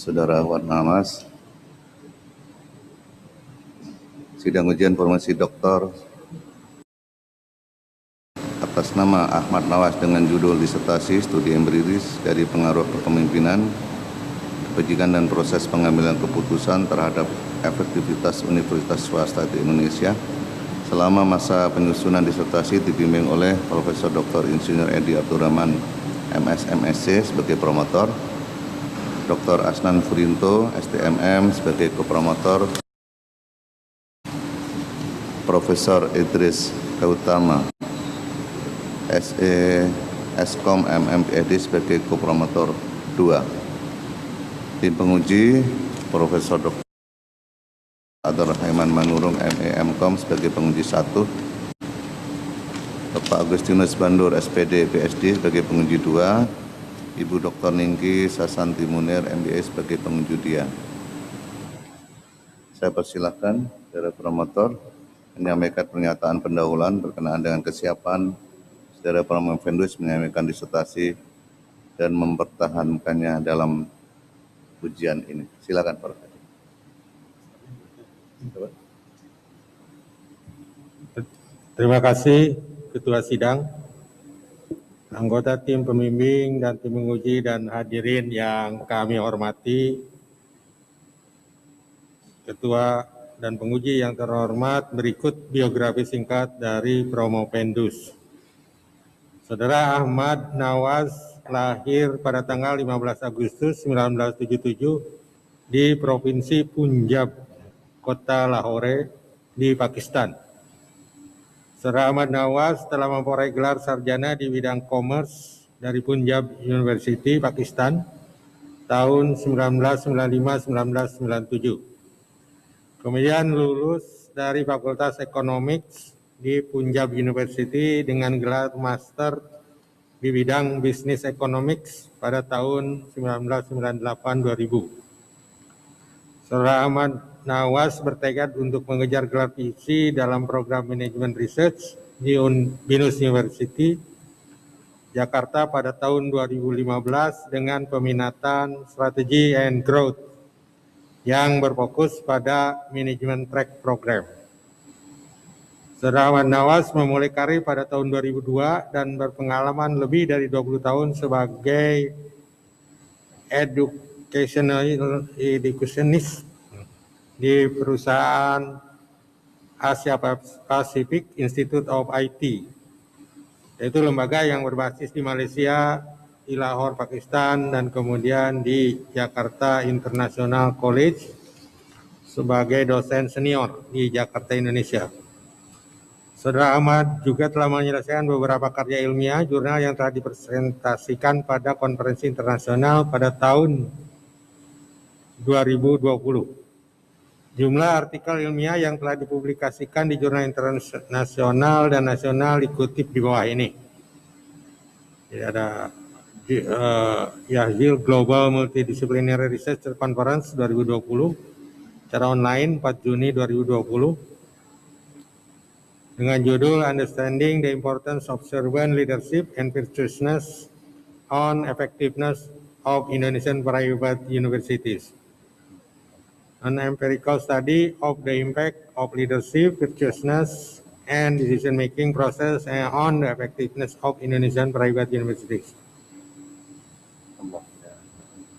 Saudara Nawaz, sidang ujian formasi doktor atas nama Ahmad Nawaz dengan judul disertasi studi empiris dari pengaruh kepemimpinan, kebajikan dan proses pengambilan keputusan terhadap efektivitas universitas swasta di Indonesia selama masa penyusunan disertasi dibimbing oleh Profesor Dr. Insinyur Edi Abdurrahman MS MSc sebagai promotor, Dr. Asnan Furinto STMM sebagai kopromotor, Profesor Idris Gautama SE Eskom MMPhD sebagai kopromotor 2. Tim penguji Profesor Dr. Rahman Manurung MEMkom sebagai penguji 1, Bapak Agustinus Bandur SPD PSD sebagai penguji 2, Ibu Dr. Ningki Sasanti Munir MBA sebagai penguji dia. Saya persilahkan saudara promotor menyampaikan pernyataan pendahuluan berkenaan dengan kesiapan saudara promotor vendus menyampaikan disertasi dan mempertahankannya dalam ujian ini. Silakan Pak. Terima kasih Ketua Sidang, anggota tim pembimbing dan tim penguji dan hadirin yang kami hormati, Ketua dan penguji yang terhormat, berikut biografi singkat dari Promopendus. Saudara Ahmad Nawaz lahir pada tanggal 15 Agustus 1977 di Provinsi Punjab, Kota Lahore di Pakistan. Saudara Ahmad Nawaz telah memperoleh gelar sarjana di bidang commerce dari Punjab University, Pakistan, tahun 1995-1997. Kemudian lulus dari Fakultas Economics di Punjab University dengan gelar master di bidang Business Economics pada tahun 1998-2000. Saudara Ahmad Nawaz bertekad untuk mengejar gelar PhD dalam program Manajemen Research di BINUS University, Jakarta pada tahun 2015 dengan peminatan Strategy and Growth yang berfokus pada Manajemen Track Program. Saudara Ahmad Nawaz memulai karir pada tahun 2002 dan berpengalaman lebih dari 20 tahun sebagai educationist di perusahaan Asia Pacific Institute of IT, yaitu lembaga yang berbasis di Malaysia, di Lahore, Pakistan, dan kemudian di Jakarta International College sebagai dosen senior di Jakarta, Indonesia. Saudara Ahmad juga telah menyelesaikan beberapa karya ilmiah jurnal yang telah dipresentasikan pada konferensi internasional pada tahun 2020. Jumlah artikel ilmiah yang telah dipublikasikan di jurnal internasional dan nasional dikutip di bawah ini. Jadi ada Yahil Global Multidisciplinary Research Conference 2020 secara online 4 Juni 2020 dengan judul Understanding the Importance of Servant Leadership and Virtuousness on Effectiveness of Indonesian Private Universities. An empirical study of the impact of leadership, virtuousness, and decision-making process on the effectiveness of Indonesian private universities.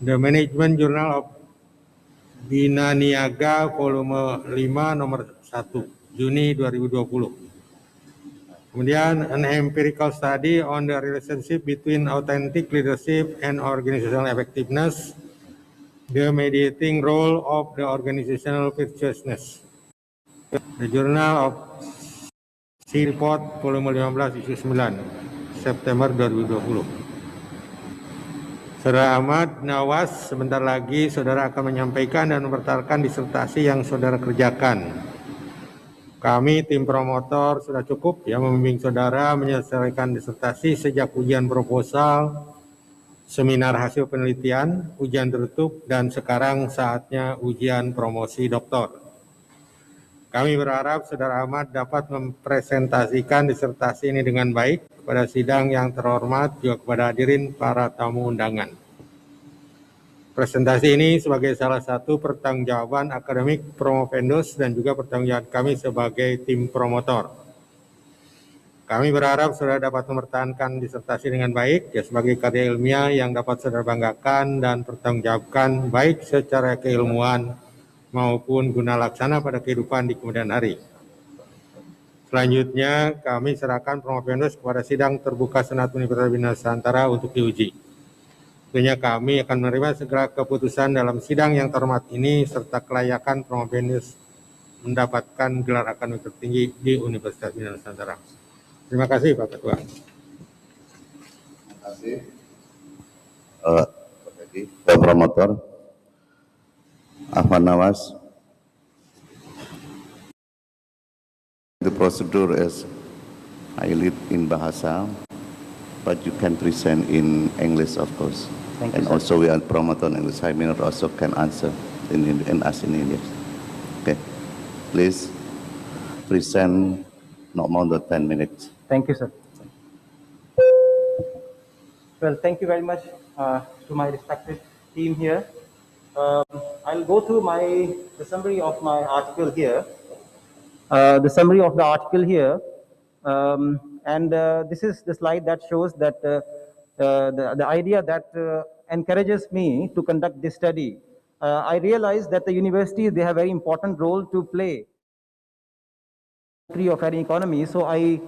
The Management Journal of Bina Niaga, volume 5, nomor 1, Juni 2020. Kemudian, an empirical study on the relationship between authentic leadership and organizational effectiveness, the mediating role of the organizational virtuousness. The Journal of C Report, volume 15, issue 9, September 2020. Saudara Ahmad Nawaz, sebentar lagi saudara akan menyampaikan dan mempertahankan disertasi yang saudara kerjakan. Kami tim promotor sudah cukup membimbing saudara menyelesaikan disertasi sejak ujian proposal, seminar hasil penelitian, ujian tertutup, dan sekarang saatnya ujian promosi doktor. Kami berharap Saudara Ahmad dapat mempresentasikan disertasi ini dengan baik kepada sidang yang terhormat, juga kepada hadirin para tamu undangan. Presentasi ini sebagai salah satu pertanggungjawaban akademik Promovendus dan juga pertanggungjawaban kami sebagai tim promotor. Kami berharap saudara dapat mempertahankan disertasi dengan baik, ya sebagai karya ilmiah yang dapat saudara banggakan dan pertanggungjawabkan baik secara keilmuan maupun guna laksana pada kehidupan di kemudian hari. Selanjutnya, kami serahkan Promovendus kepada sidang terbuka Senat Universitas BINUS Nusantara untuk diuji. Tentunya kami akan menerima segera keputusan dalam sidang yang terhormat ini serta kelayakan Promovendus mendapatkan gelar akademik tertinggi di Universitas BINUS Nusantara. Terima kasih Pak Ketua. Terima kasih. Pak Promotor Ahmad Nawaz. The procedure is I lead in Bahasa, but you can present in English, of course. Thank you, And sir. also we are promoter on English. I mean, also can answer in us in English. Okay, please present not more than 10 minutes. Thank you, sir. Well, thank you very much to my respected team here. I'll go through the summary of my article here. This is the slide that shows that the idea that encourages me to conduct this study. I realize that the universities, they have a very important role to play of any economy. So I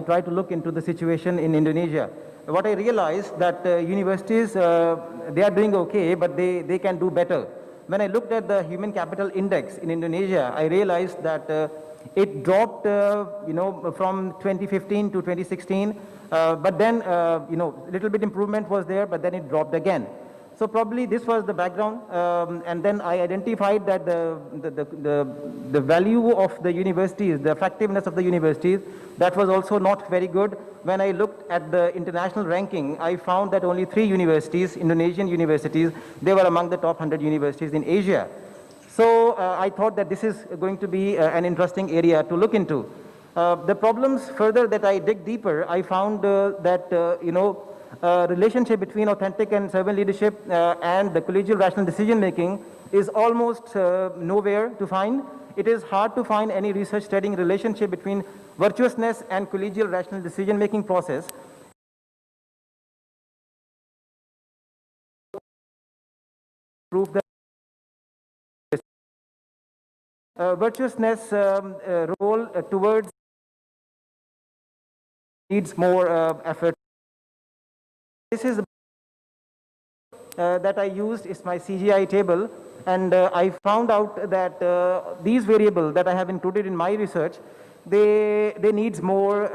try to look into the situation in Indonesia. What I realized that universities, they are doing okay, but they can do better. When I looked at the human capital index in Indonesia, I realized that it dropped, from 2015 to 2016. But then, a little bit improvement was there, but then it dropped again. So probably this was the background, and then I identified that the value of the universities, the effectiveness of the universities, that was also not very good. When I looked at the international ranking, I found that only 3 universities, Indonesian universities, they were among the top 100 universities in Asia. So I thought that this is going to be an interesting area to look into. The problems further that I dig deeper, I found that, relationship between authentic and servant leadership and the collegial rational decision making is almost nowhere to find. It is hard to find any research studying relationship between virtuousness and collegial rational decision making process. Prove that virtuousness role towards needs more effort. This is that I used is my CGI table, and I found out that these variables that I have included in my research, they needs more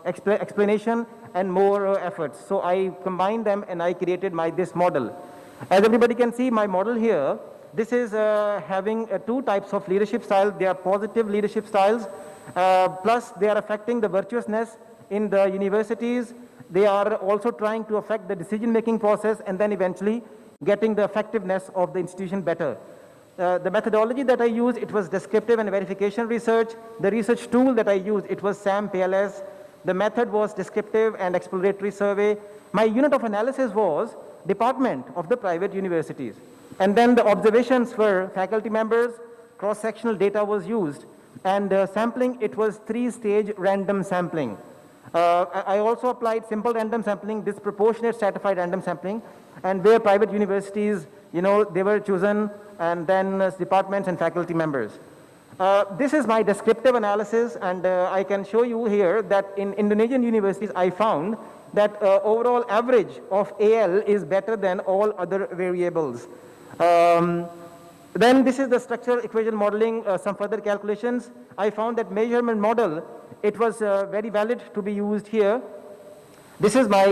explanation and more efforts. So I combined them and I created this model. As everybody can see, my model here, this is having 2 types of leadership styles. They are positive leadership styles, plus they are affecting the virtuousness in the universities. They are also trying to affect the decision-making process and then eventually getting the effectiveness of the institution better. The methodology that I used, it was descriptive and verification research. The research tool that I used, it was SAM PLS. The method was descriptive and exploratory survey. My unit of analysis was department of the private universities. And then the observations were faculty members, cross-sectional data was used, and sampling, it was 3-stage random sampling. I also applied simple random sampling, disproportionate stratified random sampling, and where private universities, they were chosen, and then departments and faculty members. This is my descriptive analysis, and I can show you here that in Indonesian universities, I found that overall average of AL is better than all other variables. Then this is the structural equation modeling, some further calculations. I found that measurement model, it was very valid to be used here. This is my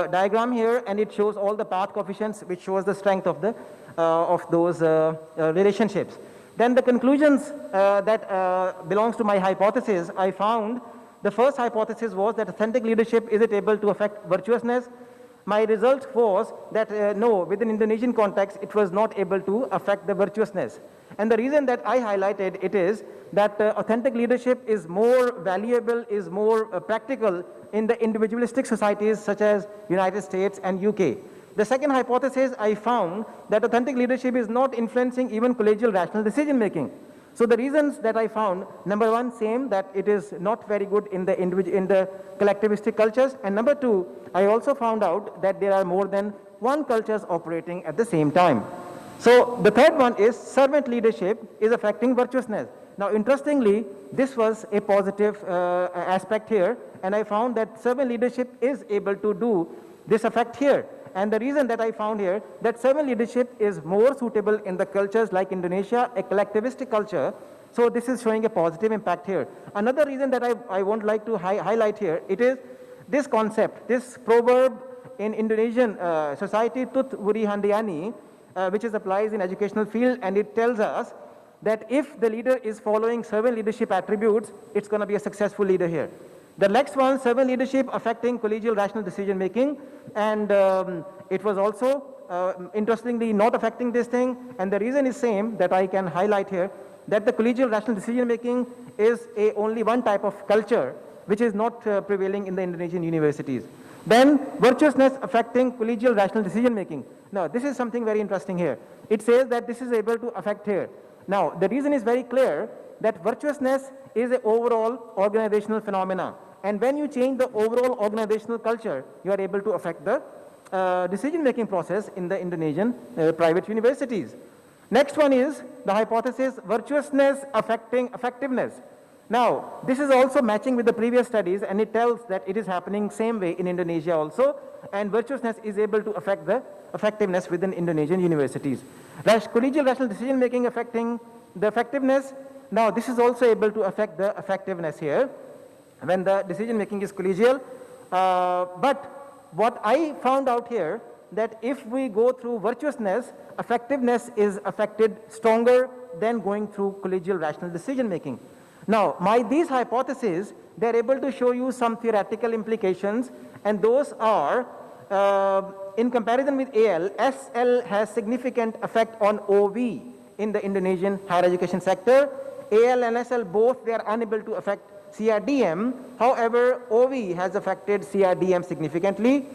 diagram here, and it shows all the path coefficients, which shows the strength of those relationships. Then the conclusions that belongs to my hypothesis, I found the first hypothesis was that authentic leadership, is it able to affect virtuousness? My result was that no, within Indonesian context, it was not able to affect the virtuousness. And the reason that I highlighted it is that authentic leadership is more valuable, is more practical in the individualistic societies such as United States and UK. The second hypothesis, I found that authentic leadership is not influencing even collegial rational decision making. So the reasons that I found, number one, same, that it is not very good in the collectivistic cultures, and number two, I also found out that there are more than one cultures operating at the same time. So the third one is servant leadership is affecting virtuousness. Now interestingly, this was a positive aspect here, and I found that servant leadership is able to do this effect here. And the reason that I found here, that servant leadership is more suitable in the cultures like Indonesia, a collectivistic culture. So this is showing a positive impact here. Another reason that I would like to highlight here, it is this concept, this proverb in Indonesian society, Tut Wuri Handayani, which is applies in educational field, and it tells us that if the leader is following servant leadership attributes, it's going to be a successful leader here. The next one, servant leadership affecting collegial rational decision making, and it was also interestingly not affecting this thing, and the reason is same that I can highlight here, that the collegial rational decision making is only one type of culture which is not prevailing in the Indonesian universities. Then virtuousness affecting collegial rational decision making. Now this is something very interesting here. It says that this is able to affect here. Now the reason is very clear, that virtuousness is an overall organizational phenomena, and when you change the overall organizational culture, you are able to affect the decision-making process in the Indonesian private universities. Next one is the hypothesis, virtuousness affecting effectiveness. Now this is also matching with the previous studies, and it tells that it is happening same way in Indonesia also, and virtuousness is able to affect the effectiveness within Indonesian universities. Collegial rational decision making affecting the effectiveness. Now this is also able to affect the effectiveness here when the decision making is collegial. But what I found out here, that if we go through virtuousness, effectiveness is affected stronger than going through collegial rational decision making. Now these hypotheses, they are able to show you some theoretical implications, and those are in comparison with AL, SL has significant effect on OV in the Indonesian higher education sector. AL and SL both, they are unable to affect CRDM. However, OV has affected CRDM significantly.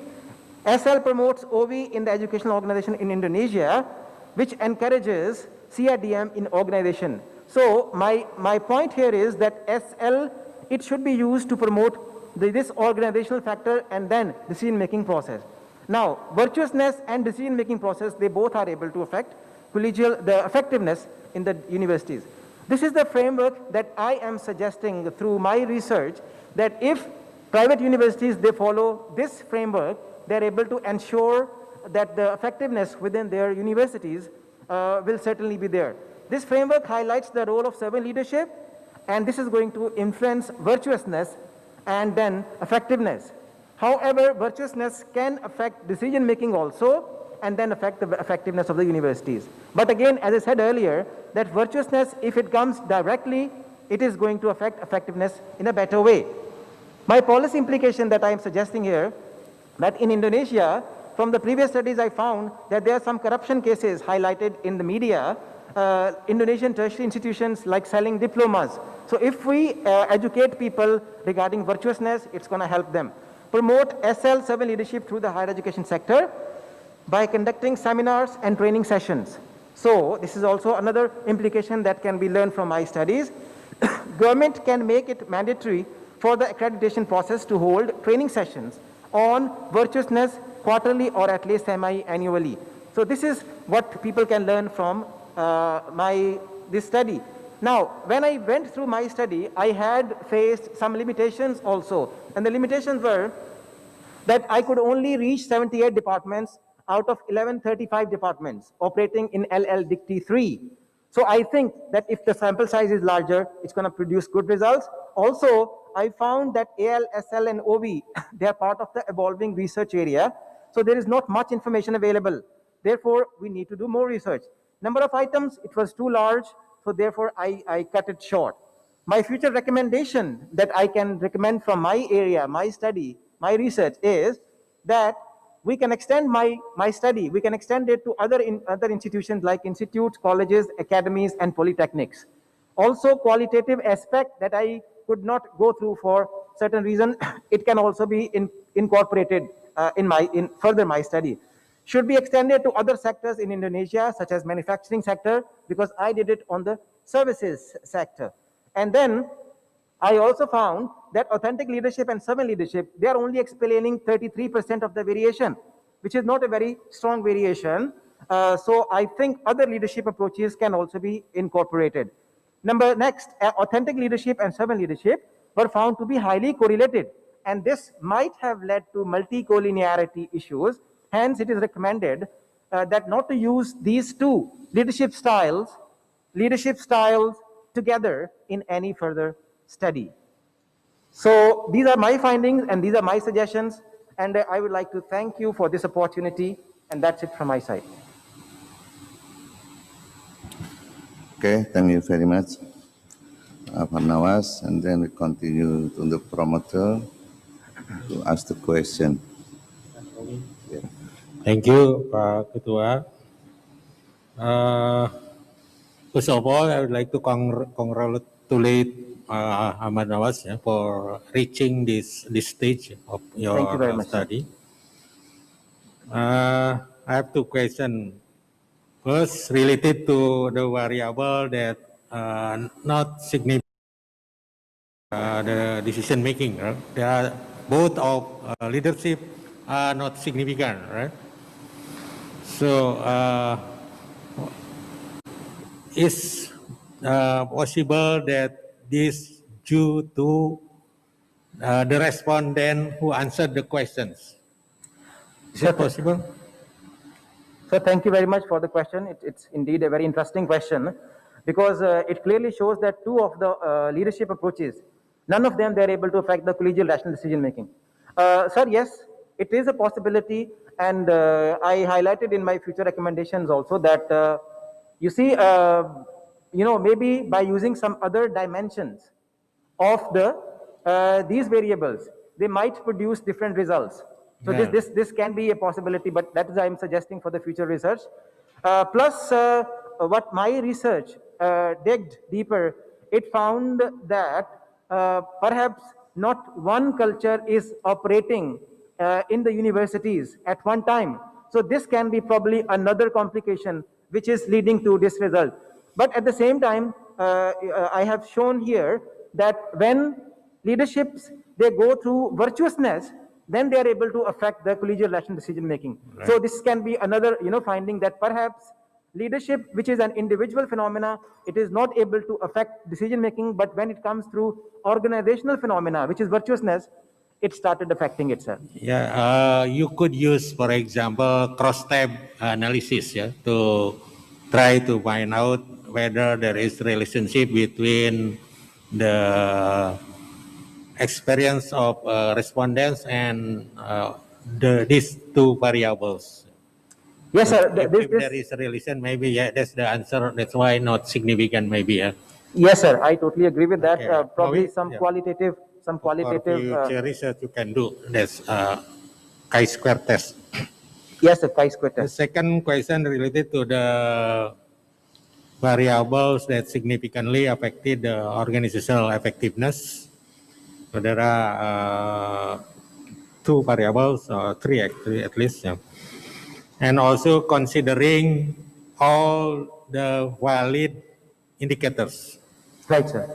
SL promotes OV in the educational organization in Indonesia, which encourages CRDM in organization. So my point here is that SL, it should be used to promote this organizational factor and then decision-making process. Now, virtuousness and decision-making process, they both are able to affect the effectiveness in the universities. This is the framework that I am suggesting through my research, that if private universities, they follow this framework, they're able to ensure that the effectiveness within their universities will certainly be there. This framework highlights the role of servant leadership, and this is going to influence virtuousness and then effectiveness. However, virtuousness can affect decision making also, and then affect the effectiveness of the universities. But again, as I said earlier, that virtuousness, if it comes directly, it is going to affect effectiveness in a better way. My policy implication that I am suggesting here, that in Indonesia, from the previous studies I found that there are some corruption cases highlighted in the media, Indonesian tertiary institutions like selling diplomas. So if we educate people regarding virtuousness, it's going to help them. Promote SL servant leadership through the higher education sector by conducting seminars and training sessions. So this is also another implication that can be learned from my studies. Government can make it mandatory for the accreditation process to hold training sessions on virtuousness quarterly or at least semi-annually. So this is what people can learn from this study. Now, when I went through my study, I had faced some limitations also. And the limitations were that I could only reach 78 departments out of 1135 departments operating in LL Dicty 3. So I think that if the sample size is larger, it's going to produce good results. Also, I found that AL, SL, and OV, they are part of the evolving research area. So there is not much information available. Therefore, we need to do more research. Number of items, it was too large. So therefore, I cut it short. My future recommendation that I can recommend from my area, my study, my research is that we can extend my study, we can extend it to other institutions like institutes, colleges, academies, and polytechnics. Also, qualitative aspect that I could not go through for certain reason, it can also be incorporated in further my study. should be extended to other sectors in Indonesia, such as manufacturing sector, because I did it on the services sector. And then I also found that authentic leadership and servant leadership, they are only explaining 33% of the variation, which is not a very strong variation. So I think other leadership approaches can also be incorporated. Next, authentic leadership and servant leadership were found to be highly correlated, and this might have led to multi-collinearity issues. Hence, it is recommended that not to use these two leadership styles together in any further study. So these are my findings and these are my suggestions, and I would like to thank you for this opportunity, and that's it from my side. Okay, thank you very much, Ahmad Nawaz. And then we continue to the promoter to ask the question. Thank you, Pak Ketua. First of all, I would like to congratulate Ahmad Nawaz for reaching this stage of your Thank you very much, study. I have two questions. First, related to the variable that not significant the decision making. Right? They are both of leadership are not significant, right? So, is possible that this due to the respondent who answered the questions? Is it possible? So thank you very much for the question. It's indeed a very interesting question, because it clearly shows that two of the leadership approaches, none of them they're able to affect the collegial rational decision making. Sir, yes, it is a possibility, and I highlighted in my future recommendations also that you see, maybe by using some other dimensions of these variables, they might produce different results. So Yeah. this can be a possibility, but that is I'm suggesting for the future research. Plus, what my research digged deeper, it found that perhaps not one culture is operating in the universities at one time. So this can be probably another complication which is leading to this result. But at the same time, I have shown here that when leaderships, they go through virtuousness, then they are able to affect the collegial rational decision making. Right. So this can be another finding that perhaps leadership, which is an individual phenomena, it is not able to affect decision making, but when it comes through organizational phenomena, which is virtuousness, it started affecting itself. Yeah, you could use, for example, cross-tab analysis, to try to find out whether there is relationship between the experience of respondents and these two variables. Yes, sir. If there is a relation, maybe that's the answer. That's why not significant, maybe. Yes, sir. I totally agree with that. Okay. Probably some qualitative. For future research, you can do this chi-square test. Yes, sir. Chi-square test. The second question related to the variables that significantly affected the organizational effectiveness. So there are two variables, or three actually at least, and also considering all the valid indicators. Right, sir.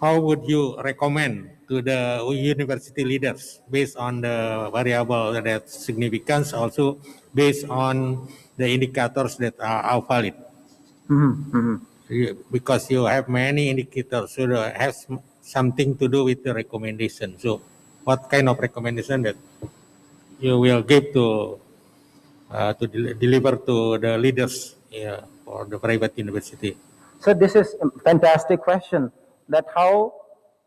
How would you recommend to the university leaders based on the variable that significance, also based on the indicators that are valid? Because you have many indicators, so it has something to do with the recommendation. So what kind of recommendation that you will give to deliver to the leaders for the private university? So this is a fantastic question, that how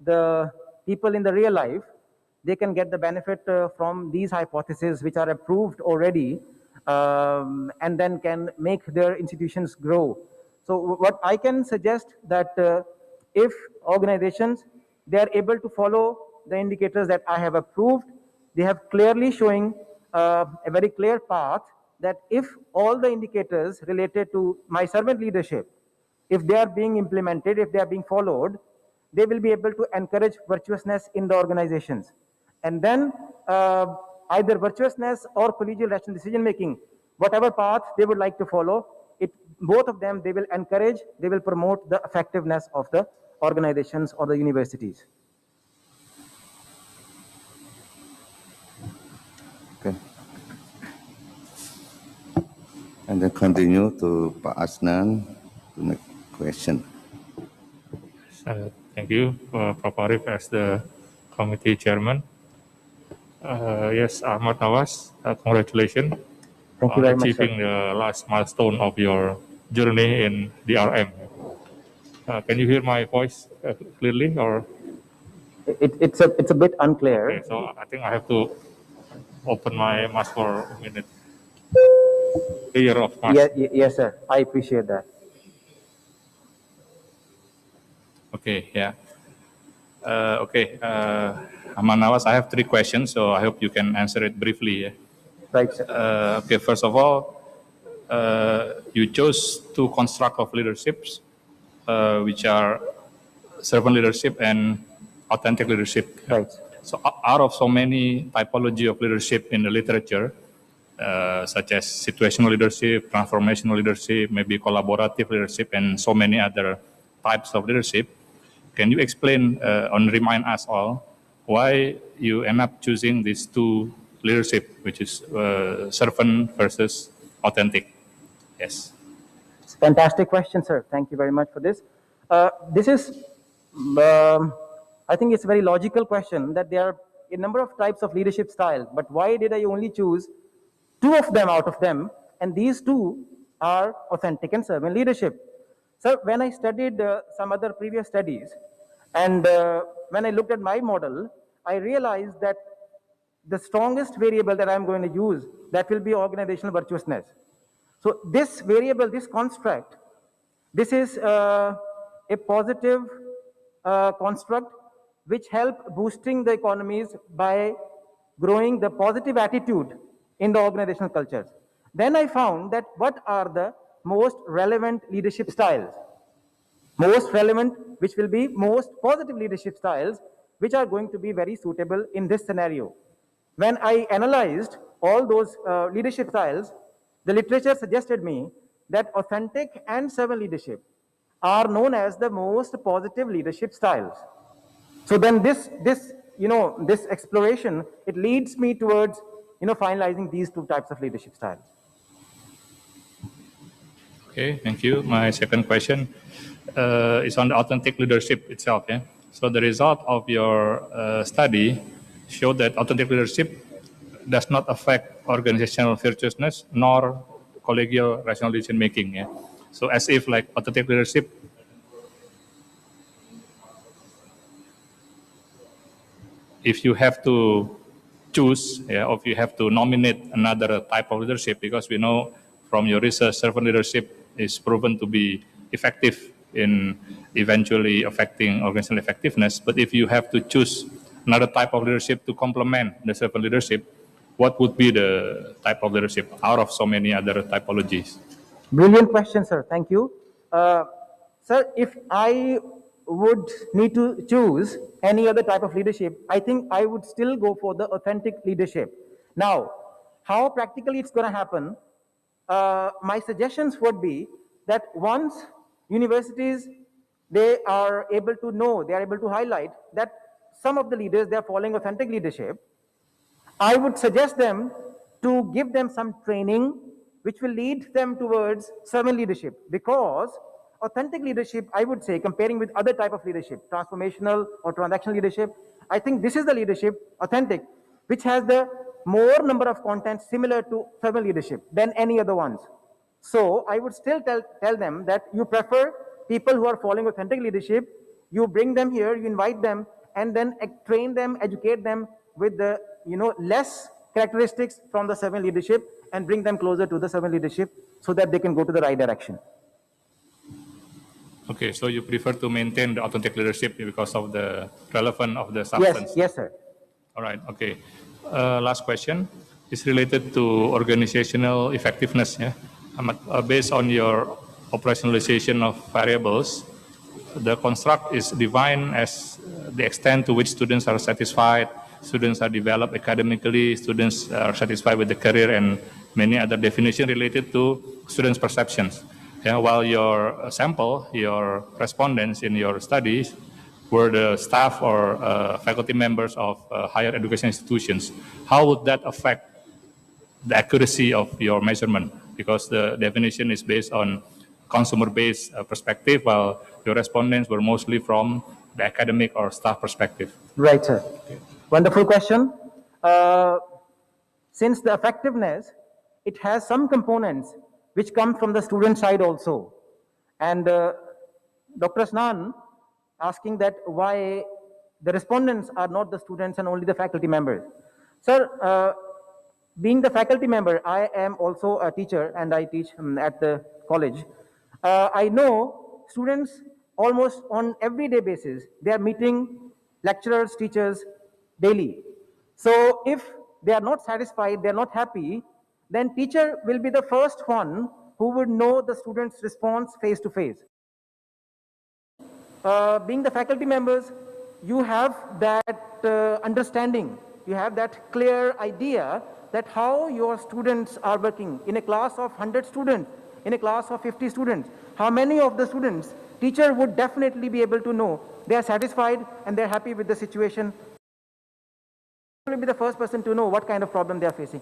the people in the real life, they can get the benefit from these hypotheses which are approved already, and then can make their institutions grow. So what I can suggest that if organizations, they are able to follow the indicators that I have approved, they have clearly showing a very clear path that if all the indicators related to my servant leadership, if they are being implemented, if they are being followed, they will be able to encourage virtuousness in the organizations. And then either virtuousness or collegial rational decision making, whatever path they would like to follow, both of them, they will encourage, they will promote the effectiveness of the organizations or the universities. Okay. And then continue to Pak Asnan to make question. Thank you, Prof. Arif, as the committee chairman. Yes, Ahmad Nawaz, congratulations Thank you on very much, achieving the last milestone of your journey in DRM. Can you hear my voice clearly, or? It's a bit unclear. Okay, so I think I have to open my mask for a minute. Layer of mask. Yes, sir. I appreciate that. Okay, yeah. Ahmad Nawaz, I have 3 questions, so I hope you can answer it briefly. Yeah? Right, sir. Okay, first of all, you chose 2 constructs of leaderships, which are servant leadership and authentic leadership. Right. So out of so many typology of leadership in the literature, such as situational leadership, transformational leadership, maybe collaborative leadership, and so many other types of leadership, can you explain and remind us all why you end up choosing these 2 leadership, which is servant versus authentic? Yes. It's a fantastic question, sir. Thank you very much for this. This is, I think it's a very logical question that there are a number of types of leadership style, but why did I only choose 2 of them out of them? And these 2 are authentic and servant leadership. So when I studied some other previous studies, and when I looked at my model, I realized that the strongest variable that I'm going to use, that will be organizational virtuousness. So this variable, this construct, this is a positive construct which help boosting the economies by growing the positive attitude in the organizational cultures. Then I found that what are the most relevant leadership styles? Most relevant, which will be most positive leadership styles, which are going to be very suitable in this scenario. When I analyzed all those leadership styles, the literature suggested me that authentic and servant leadership are known as the most positive leadership styles. So then this exploration, it leads me towards, finalizing these 2 types of leadership styles. Okay, thank you. My second question is on the authentic leadership itself. Yeah? So the result of your study showed that authentic leadership does not affect organizational virtuousness nor collegial rational decision making. Yeah? So as if like authentic leadership if you have to choose, or if you have to nominate another type of leadership, because we know from your research, servant leadership is proven to be effective in eventually affecting organizational effectiveness. But if you have to choose another type of leadership to complement the servant leadership, what would be the type of leadership out of so many other typologies? Brilliant question, sir. Thank you. Sir, if I would need to choose any other type of leadership, I think I would still go for the authentic leadership. Now, how practically it's going to happen, my suggestions would be that once universities, they are able to know, they are able to highlight that some of the leaders, they are following authentic leadership, I would suggest them to give them some training which will lead them towards servant leadership, because authentic leadership, I would say, comparing with other type of leadership, transformational or transactional leadership, I think this is the leadership, authentic, which has the more number of contents similar to servant leadership than any other ones. So I would still tell them that you prefer people who are following authentic leadership, you bring them here, you invite them, and then train them, educate them with the less characteristics from the servant leadership, and bring them closer to the servant leadership so that they can go to the right direction. Okay, so you prefer to maintain the authentic leadership because of the relevance of the substance? Yes, sir. All right, okay. Last question is related to organizational effectiveness. Yeah? Based on your operationalization of variables, the construct is defined as the extent to which students are satisfied students are developed academically, students are satisfied with the career, and many other definitions related to students' perceptions. Yeah, while your sample, your respondents in your studies were the staff or faculty members of higher education institutions, how would that affect the accuracy of your measurement? Because the definition is based on consumer-based perspective, while your respondents were mostly from the academic or staff perspective. Right, sir. Wonderful question. Since the effectiveness, it has some components which come from the student side also. And Dr. Snan asking that why the respondents are not the students and only the faculty members. Sir, being the faculty member, I am also a teacher and I teach at the college. I know students almost on everyday basis, they are meeting lecturers, teachers daily. So if they are not satisfied, they are not happy, then teacher will be the first one who would know the student's response face to face. Being the faculty members, you have that understanding, you have that clear idea that how your students are working in a class of 100 students, in a class of 50 students, how many of the students teacher would definitely be able to know they are satisfied and they're happy with the situation. Will be the first person to know what kind of problem they are facing.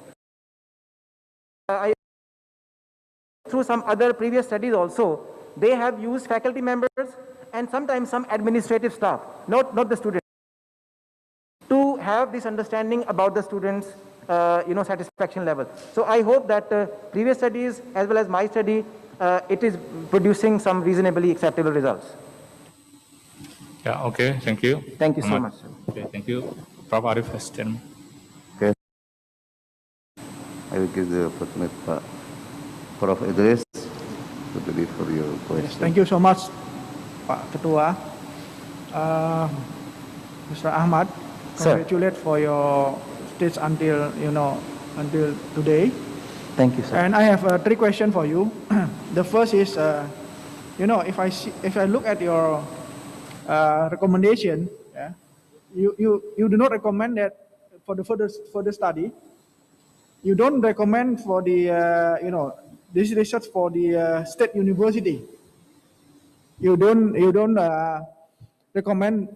Through some other previous studies also, they have used faculty members and sometimes some administrative staff, not the students, to have this understanding about the students' satisfaction level. So I hope that previous studies as well as my study, it is producing some reasonably acceptable results. Yeah, okay, thank you. Thank you so Ahmad. much, sir. Okay, thank you. Prof. Arif has 10. Okay. I will give the opportunity to Prof. Idris to deliver your question. Yes, thank you so much, Pak Ketua. Mr. Ahmad, Sir. congratulate for your stage until today. Thank you, sir. And I have 3 questions for you. The first is, if I look at your recommendation, yeah, you do not recommend that for the further study. You don't recommend for the this research for the state university. You don't recommend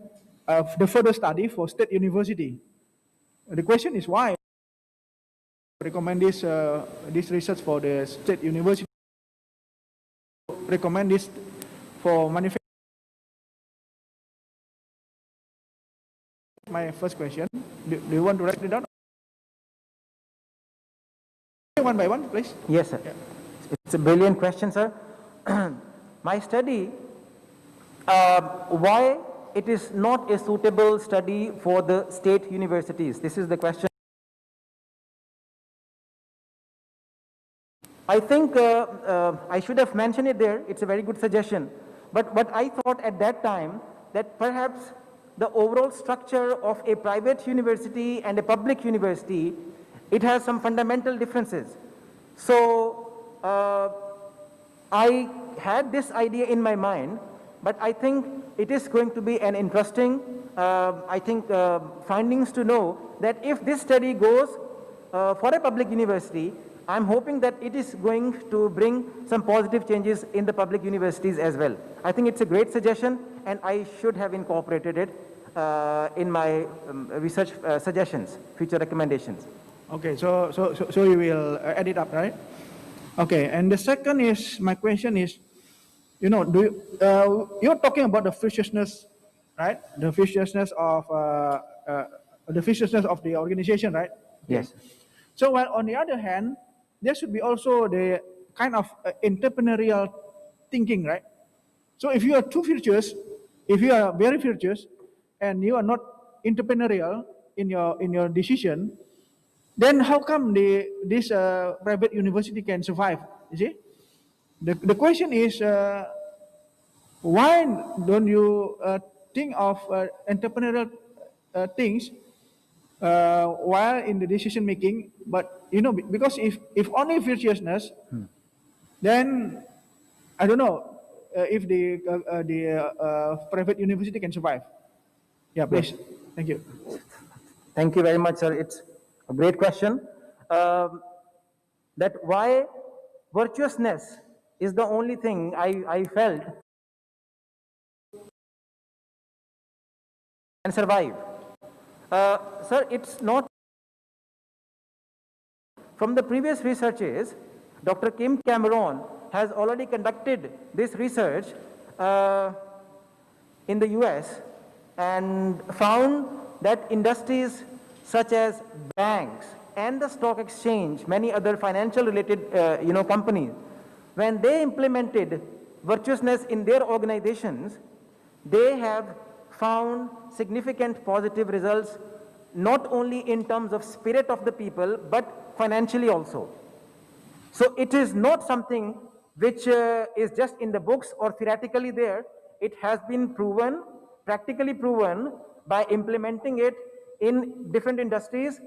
the further study for state university. The question is why recommend this research for the state university? Recommend this for manufacturing. My first question. Do you want to write it down? One by one, please. Yes, sir. Yeah. It's a brilliant question, sir. My study, why it is not a suitable study for the state universities? This is the question. I think I should have mentioned it there. It's a very good suggestion. But what I thought at that time, that perhaps the overall structure of a private university and a public university, it has some fundamental differences. So I had this idea in my mind, but I think it is going to be an interesting, findings to know that if this study goes for a public university, I'm hoping that it is going to bring some positive changes in the public universities as well. I think it's a great suggestion, and I should have incorporated it in my research suggestions, future recommendations. Okay, so you will add it up, right? Okay, and the second is, my question is, you're talking about the viciousness, right? The viciousness of the organization, right? Yes. So while on the other hand, there should be also the kind of entrepreneurial thinking, right? So if you are too virtuous, if you are very virtuous, and you are not entrepreneurial in your decision, then how come this private university can survive? You see, the question is, why don't you think of entrepreneurial things while in the decision making? But because if only virtuousness, then I don't know if the private university can survive. Yeah, please. Thank you. Thank you very much, sir. It's a great question. That why virtuousness is the only thing I felt and survive. Sir, it's not. From the previous researches, Dr. Kim Cameron has already conducted this research in the US and found that industries such as banks and the stock exchange, many other financial related companies, when they implemented virtuousness in their organizations, they have found significant positive results, not only in terms of spirit of the people, but financially also. So it is not something which is just in the books or theoretically there. It has been proven, practically proven, by implementing it in different industries,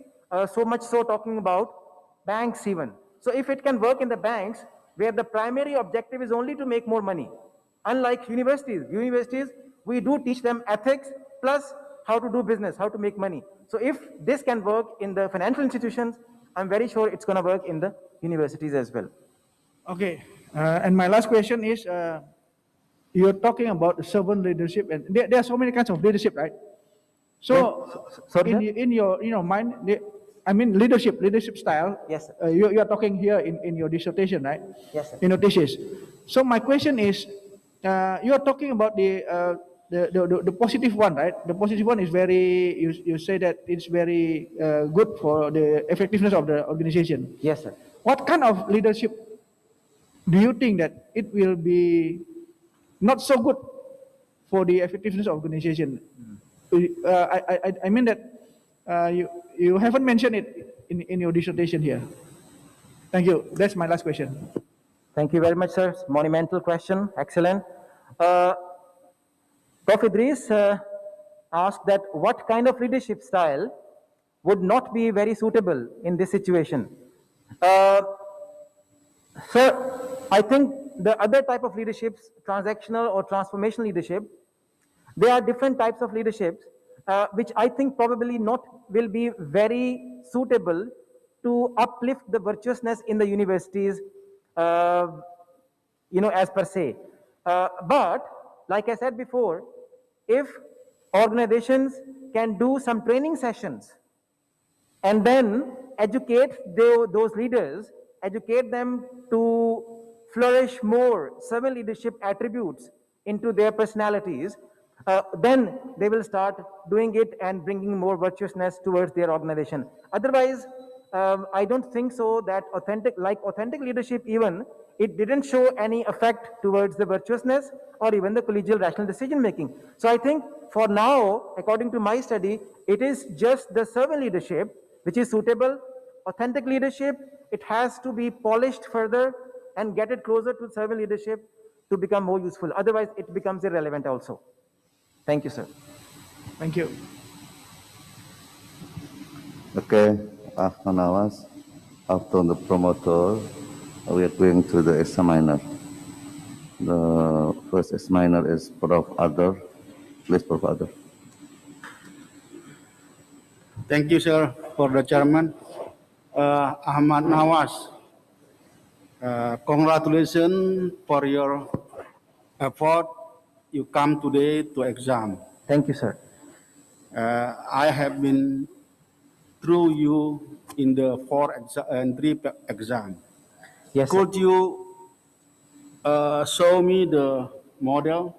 so much so talking about banks even. So if it can work in the banks, where the primary objective is only to make more money, unlike universities, we do teach them ethics plus how to do business, how to make money. So if this can work in the financial institutions, I'm very sure it's going to work in the universities as well. Okay, and my last question is, you're talking about servant leadership, and there are so many kinds of leadership, right? So, Sorry, in your mind, I mean leadership style. Yes, sir. You are talking here in your dissertation, right? Yes, sir. In your thesis. So my question is, you are talking about the positive one, right? The positive one is very. You say that it's very good for the effectiveness of the organization. Yes, sir. What kind of leadership do you think that it will be not so good for the effectiveness of organization? I mean that you haven't mentioned it in your dissertation here. Thank you. That's my last question. Thank you very much, sir. Monumental question. Excellent. Prof. Idris asked that what kind of leadership style would not be very suitable in this situation. Sir, I think the other type of leaderships, transactional or transformational leadership, there are different types of leaderships, which I think probably not will be very suitable to uplift the virtuousness in the universities, as per se. But like I said before, if organizations can do some training sessions and then educate those leaders, educate them to flourish more servant leadership attributes into their personalities, then they will start doing it and bringing more virtuousness towards their organization. Otherwise, I don't think so that authentic leadership even, it didn't show any effect towards the virtuousness or even the collegial rational decision making. So I think for now, according to my study, it is just the servant leadership which is suitable. Authentic leadership, it has to be polished further and get it closer to servant leadership to become more useful. Otherwise, it becomes irrelevant also. Thank you, sir. Thank you. Okay, after Nawaz, after the promoter, we are going to the examiner. The first examiner is Prof. Adar. Please, Prof. Adar. Thank you, sir, for the chairman. Ahmad Nawaz, congratulations for your effort. You come today to exam. Thank you, sir. I have been through you in the 3 exam. Yes, sir. Could you show me the model?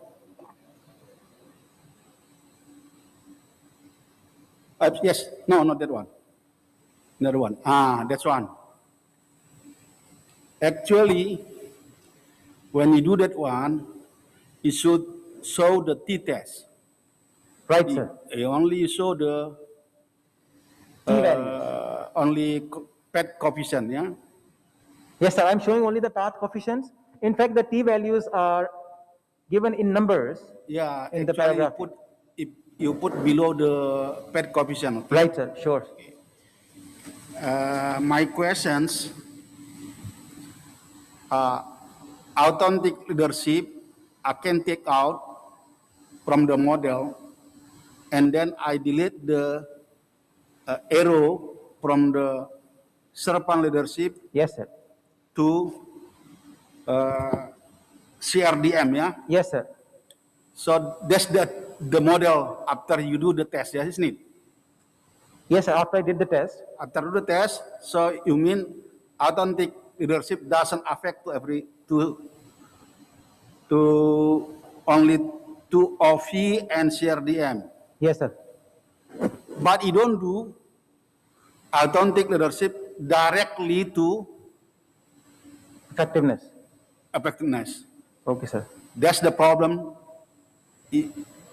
Yes, no, not that one. Another one. That's one. Actually, when you do that one, you should show the t-test. Right, sir. You only show the T-values. only PET coefficient, yeah? Yes, sir. I'm showing only the path coefficients. In fact, the t-values are given in numbers. Yeah, in the actually paragraph. you put below the PET coefficient. Okay? Right, sir. Sure. My questions, authentic leadership, I can take out from the model, and then I delete the arrow from the servant leadership Yes, sir. to CRDM, yeah? Yes, sir. So that's the model after you do the test, yes, isn't it? Yes, sir. After I did the test. After do the test, so you mean authentic leadership doesn't affect to only to OV and CRDM. Yes, sir. But you don't do authentic leadership directly to Effectiveness. effectiveness. Okay, sir. That's the problem.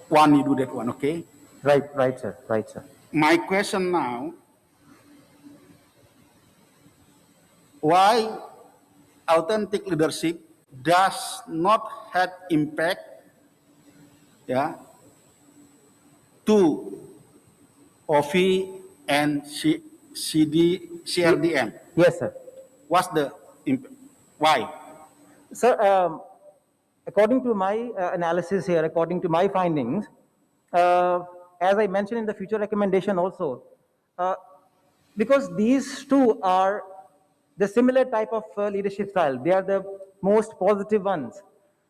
One, you do that one, okay? Right, sir. Right, sir. My question now, why authentic leadership does not have impact, yeah, to OV and CRDM? Yes, sir. What's the impact? Why? Sir, according to my analysis here, according to my findings, as I mentioned in the future recommendation also, because these two are the similar type of leadership style, they are the most positive ones.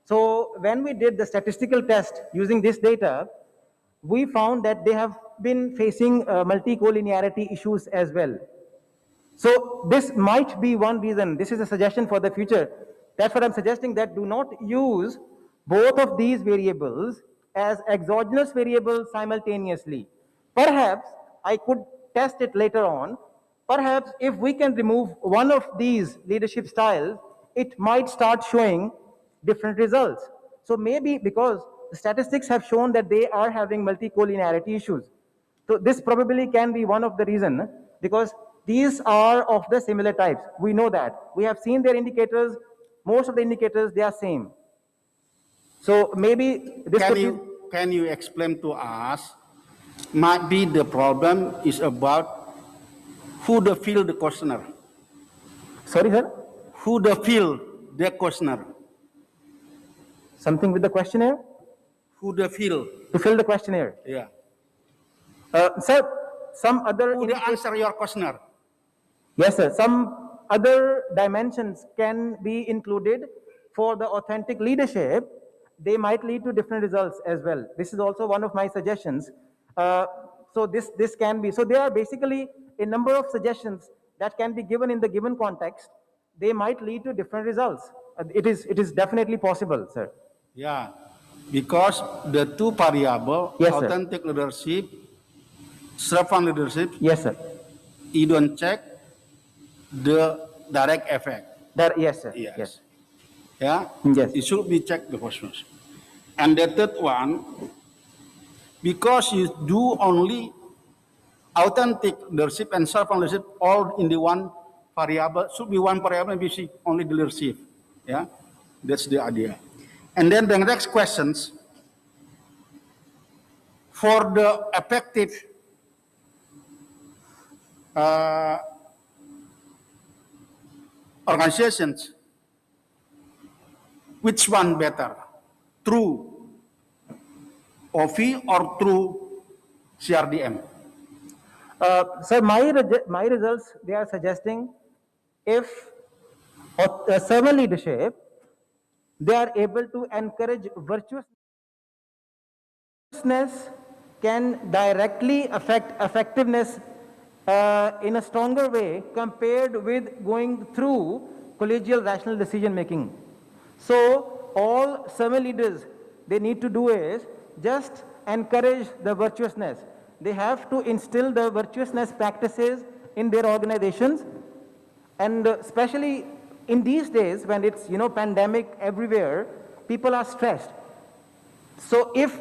So when we did the statistical test using this data, we found that they have been facing multi-collinearity issues as well. So this might be one reason. This is a suggestion for the future. That's what I'm suggesting, that do not use both of these variables as exogenous variables simultaneously. Perhaps I could test it later on. Perhaps if we can remove one of these leadership styles, it might start showing different results. So maybe because the statistics have shown that they are having multi-collinearity issues. So this probably can be one of the reason, because these are of the similar types. We know that. We have seen their indicators. Most of the indicators, they are same. So maybe this could be... Can you explain to us, might be the problem is about who the fill the questionnaire? Sorry, sir? Who the fill the questionnaire? Something with the questionnaire? Who the fill? To fill the questionnaire. Yeah. Sir, some other... Who the answer your questionnaire? Yes, sir. Some other dimensions can be included for the authentic leadership. They might lead to different results as well. This is also one of my suggestions. So this can be... So there are basically a number of suggestions that can be given in the given context. They might lead to different results. It is definitely possible, sir. Yeah, because the two variable, Yes, sir. authentic leadership, servant leadership, Yes, sir. you don't check the direct effect. Yes, sir. Yes. Yes. Yeah? Yes. It should be checked the first one. And the third one, because you do only authentic leadership and servant leadership all in the one variable, should be one variable and we see only the leadership. Yeah? That's the idea. And then the next questions, for the effective organizations, which one better? Through OV or through CRDM? Sir, my results, they are suggesting if servant leadership, they are able to encourage virtuousness, can directly affect effectiveness in a stronger way compared with going through collegial rational decision making. So all servant leaders, they need to do is just encourage the virtuousness. They have to instill the virtuousness practices in their organizations, and especially in these days when it's, pandemic everywhere, people are stressed. So if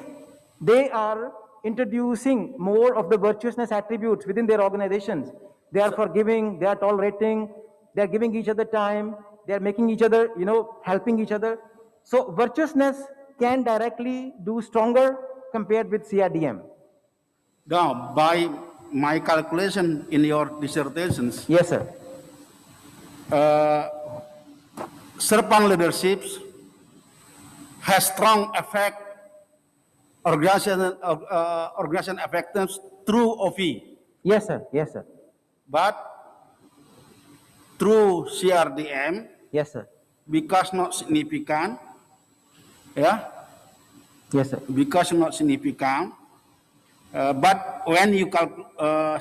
they are introducing more of the virtuousness attributes within their organizations, they are forgiving, they are tolerating, they are giving each other time, they are making each other, helping each other. So virtuousness can directly do stronger compared with CRDM. Now, by my calculation in your dissertations, Yes, sir. servant leaderships has strong effect organization effectiveness through OV. Yes, sir. Yes, sir. But through CRDM, Yes, sir. because not significant, yeah, Yes, sir. because not significant. But when you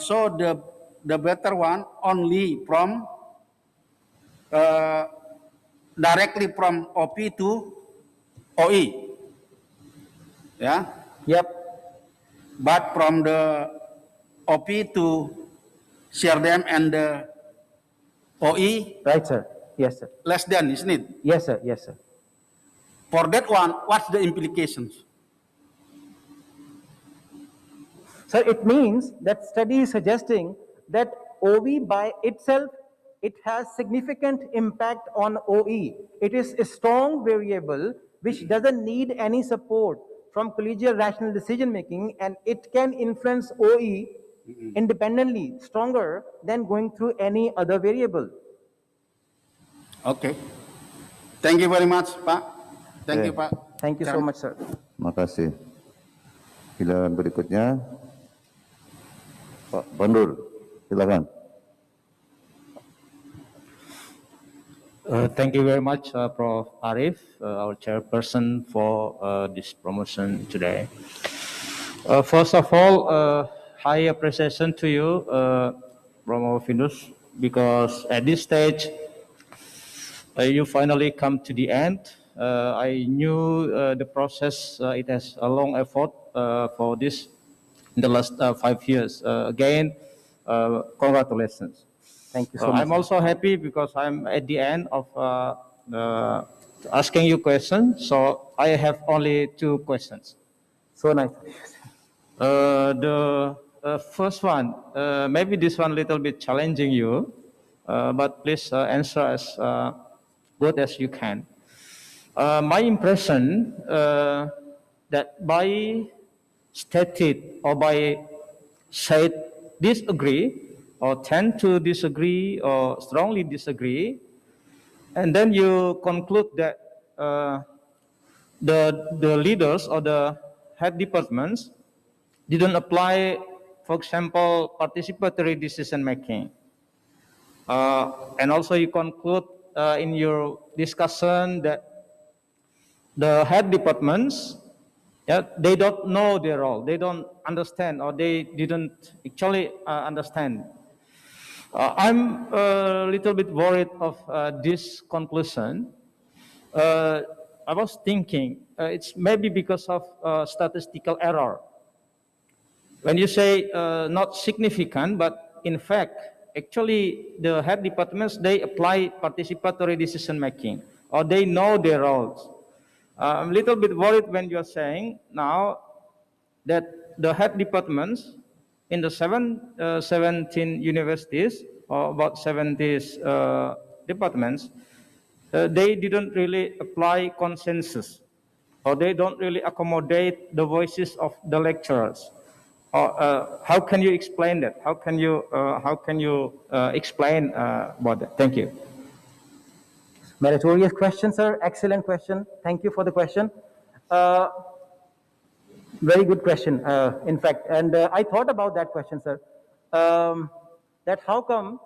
so the better one only from directly from OP to OE, yeah. Yep. But from the OP to CRDM and the OE, Right, sir. Yes, sir. less than, isn't it? Yes, sir. Yes, sir. For that one, what's the implications? So it means that study is suggesting that OV by itself, it has significant impact on OE. It is a strong variable which doesn't need any support from collegial rational decision making, and it can influence OE independently, stronger than going through any other variable. Okay. Thank you very much, Pak. Thank you, Pak. Thank you so much, sir. Terima kasih. Giliran berikutnya, Pak Bandur, silakan. Thank you very much, Prof. Arif, our chairperson, for this promotion today. First of all, high appreciation to you from our BINUS, because at this stage, you finally come to the end. I knew the process, it has a long effort for this in the last 5 years. Again, congratulations. Thank you so much. I'm also happy because I'm at the end of asking you questions. So I have only 2 questions. So nice. The first one, maybe this one a little bit challenging you, but please answer as good as you can. My impression that by stated or by said disagree or tend to disagree or strongly disagree, and then you conclude that the leaders or the head departments didn't apply, for example, participatory decision making. And also you conclude in your discussion that the head departments, they don't know their role, they don't understand, or they didn't actually understand. I'm a little bit worried of this conclusion. I was thinking it's maybe because of statistical error. When you say not significant, but in fact, actually the head departments, they apply participatory decision making, or they know their roles. I'm a little bit worried when you're saying now that the head departments in the 17 universities, or about 70 departments, they didn't really apply consensus, or they don't really accommodate the voices of the lecturers. How can you explain that? How can you explain about that? Thank you. Meritorious question, sir. Excellent question. Thank you for the question. Very good question, in fact. And I thought about that question, sir. That how come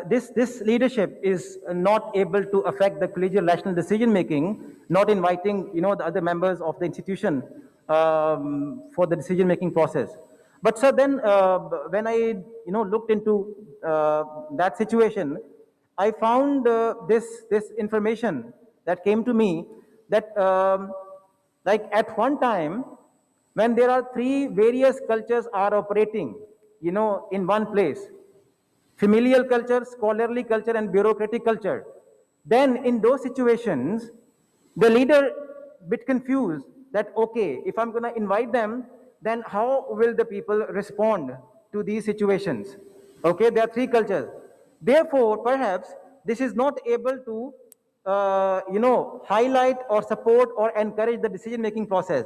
this leadership is not able to affect the collegial national decision making, not inviting the other members of the institution for the decision making process. But sir, then when I looked into that situation, I found this information that came to me that like at one time, when there are 3 various cultures are operating, in one place, familial culture, scholarly culture, and bureaucratic culture, then in those situations, the leader bit confused that, okay, if I'm going to invite them, then how will the people respond to these situations? Okay, there are 3 cultures. Therefore, perhaps this is not able to, highlight or support or encourage the decision-making process.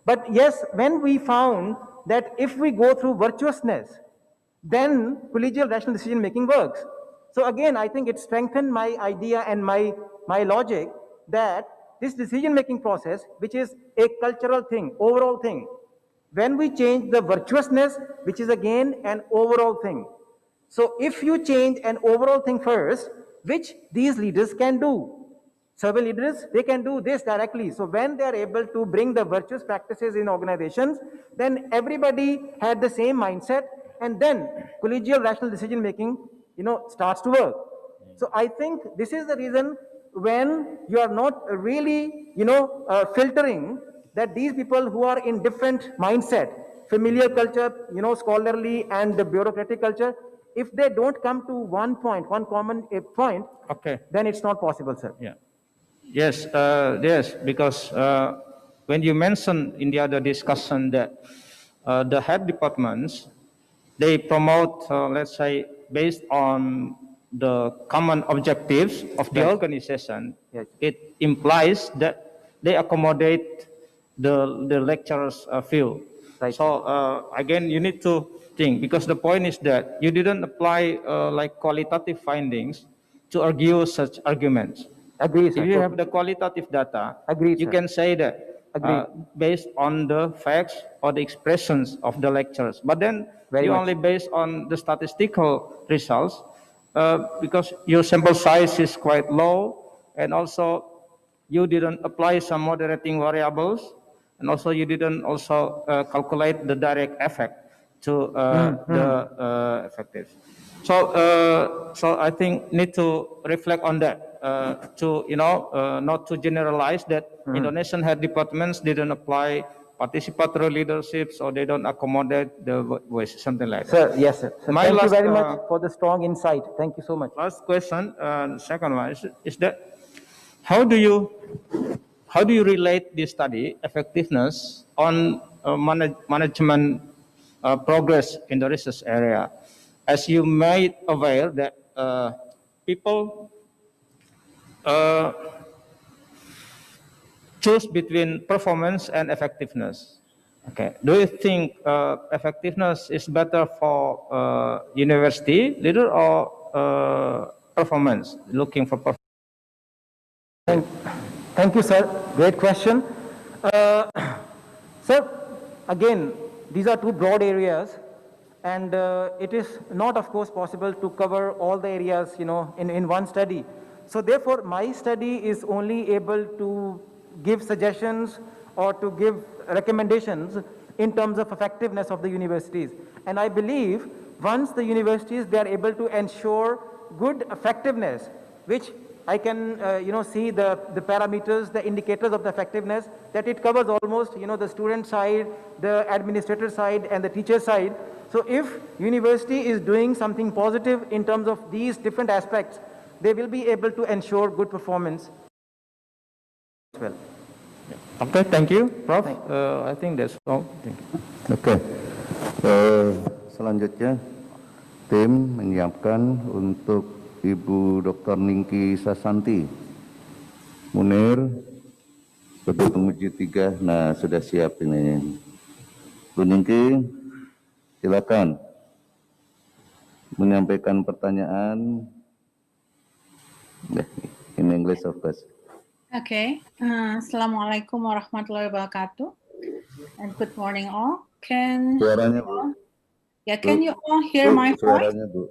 But yes, when we found that if we go through virtuousness, then collegial rational decision-making works. So again, I think it strengthened my idea and my logic that this decision-making process, which is a cultural thing, overall thing, when we change the virtuousness, which is again an overall thing. So if you change an overall thing first, which these leaders can do, survey leaders, they can do this directly. So when they are able to bring the virtuous practices in organizations, then everybody had the same mindset, and then collegial rational decision making, starts to work. So I think this is the reason when you are not really, filtering that these people who are in different mindset, familiar culture, scholarly and the bureaucratic culture, if they don't come to one point, one common point, Okay. then it's not possible, sir. Yeah. Yes, yes, because when you mentioned in the other discussion that the head departments, they promote, let's say, based on the common objectives of the Right. organization, Yes. it implies that they accommodate the lecturer's view. Right. So again, you need to think, because the point is that you didn't apply like qualitative findings to argue such arguments. Agree, sir. If you have the qualitative data, Agreed, you sir. can say that Agreed. based on the facts or the expressions of the lecturers. But then Very you much. only based on the statistical results because your sample size is quite low, and also you didn't apply some moderating variables, and also you didn't also calculate the direct effect to the effective. So I think need to reflect on that to not to generalize that Indonesian head departments didn't apply participatory leaderships or they don't accommodate the voice, something like that. Sir, yes, sir. So My thank you last, very much for the strong insight. Thank you so much. Last question, second one is that how do you relate this study effectiveness on management progress in the research area? As you made aware that people choose between performance and effectiveness. Okay. Do you think effectiveness is better for university leader or performance? Looking for performance. Thank you, sir. Great question. Sir, again, these are two broad areas, and it is not, of course, possible to cover all the areas, in one study. So therefore, my study is only able to give suggestions or to give recommendations in terms of effectiveness of the universities. And I believe once the universities, they are able to ensure good effectiveness, which I can, see the parameters, the indicators of the effectiveness, that it covers almost, the student side, the administrator side, and the teacher side. So if university is doing something positive in terms of these different aspects, they will be able to ensure good performance as well. Okay, thank you, Prof. I think that's all. Thank you. Oke. Selanjutnya tim menyiapkan untuk Ibu Dr. Ningki Sasanti Munir sebagai penguji 3. Nah, sudah siap ini. Bu Ningki, silakan menyampaikan pertanyaan. In English, of course. Okay. Assalamualaikum warahmatullahi wabarakatuh. And good morning all. Suaranya, Bu. Can you all hear my voice? Suaranya, Bu.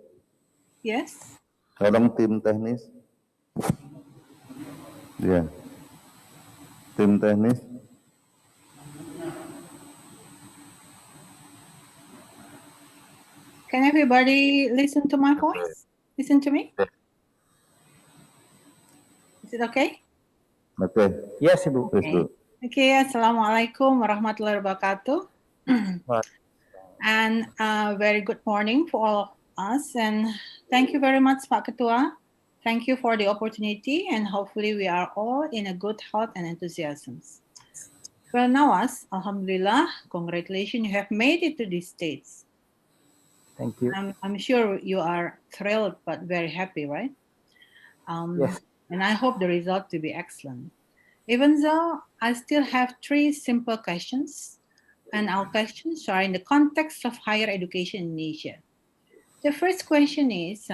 Yes. Tolong tim teknis. Ya. Tim teknis. Can everybody listen to my voice? Listen to me? Is it okay? Oke. Yes, Ibu. Okay. Assalamualaikum warahmatullahi wabarakatuh. And very good morning for all of us. And thank you very much, Pak Ketua. Thank you for the opportunity, and hopefully we are all in a good health and enthusiasm. Well, Nawaz, Alhamdulillah, congratulations, you have made it to these states. Thank you. I'm sure you are thrilled but very happy, right? Yes. And I hope the result to be excellent. Even though I still have 3 simple questions, and our questions are in the context of higher education in Asia. The first question is,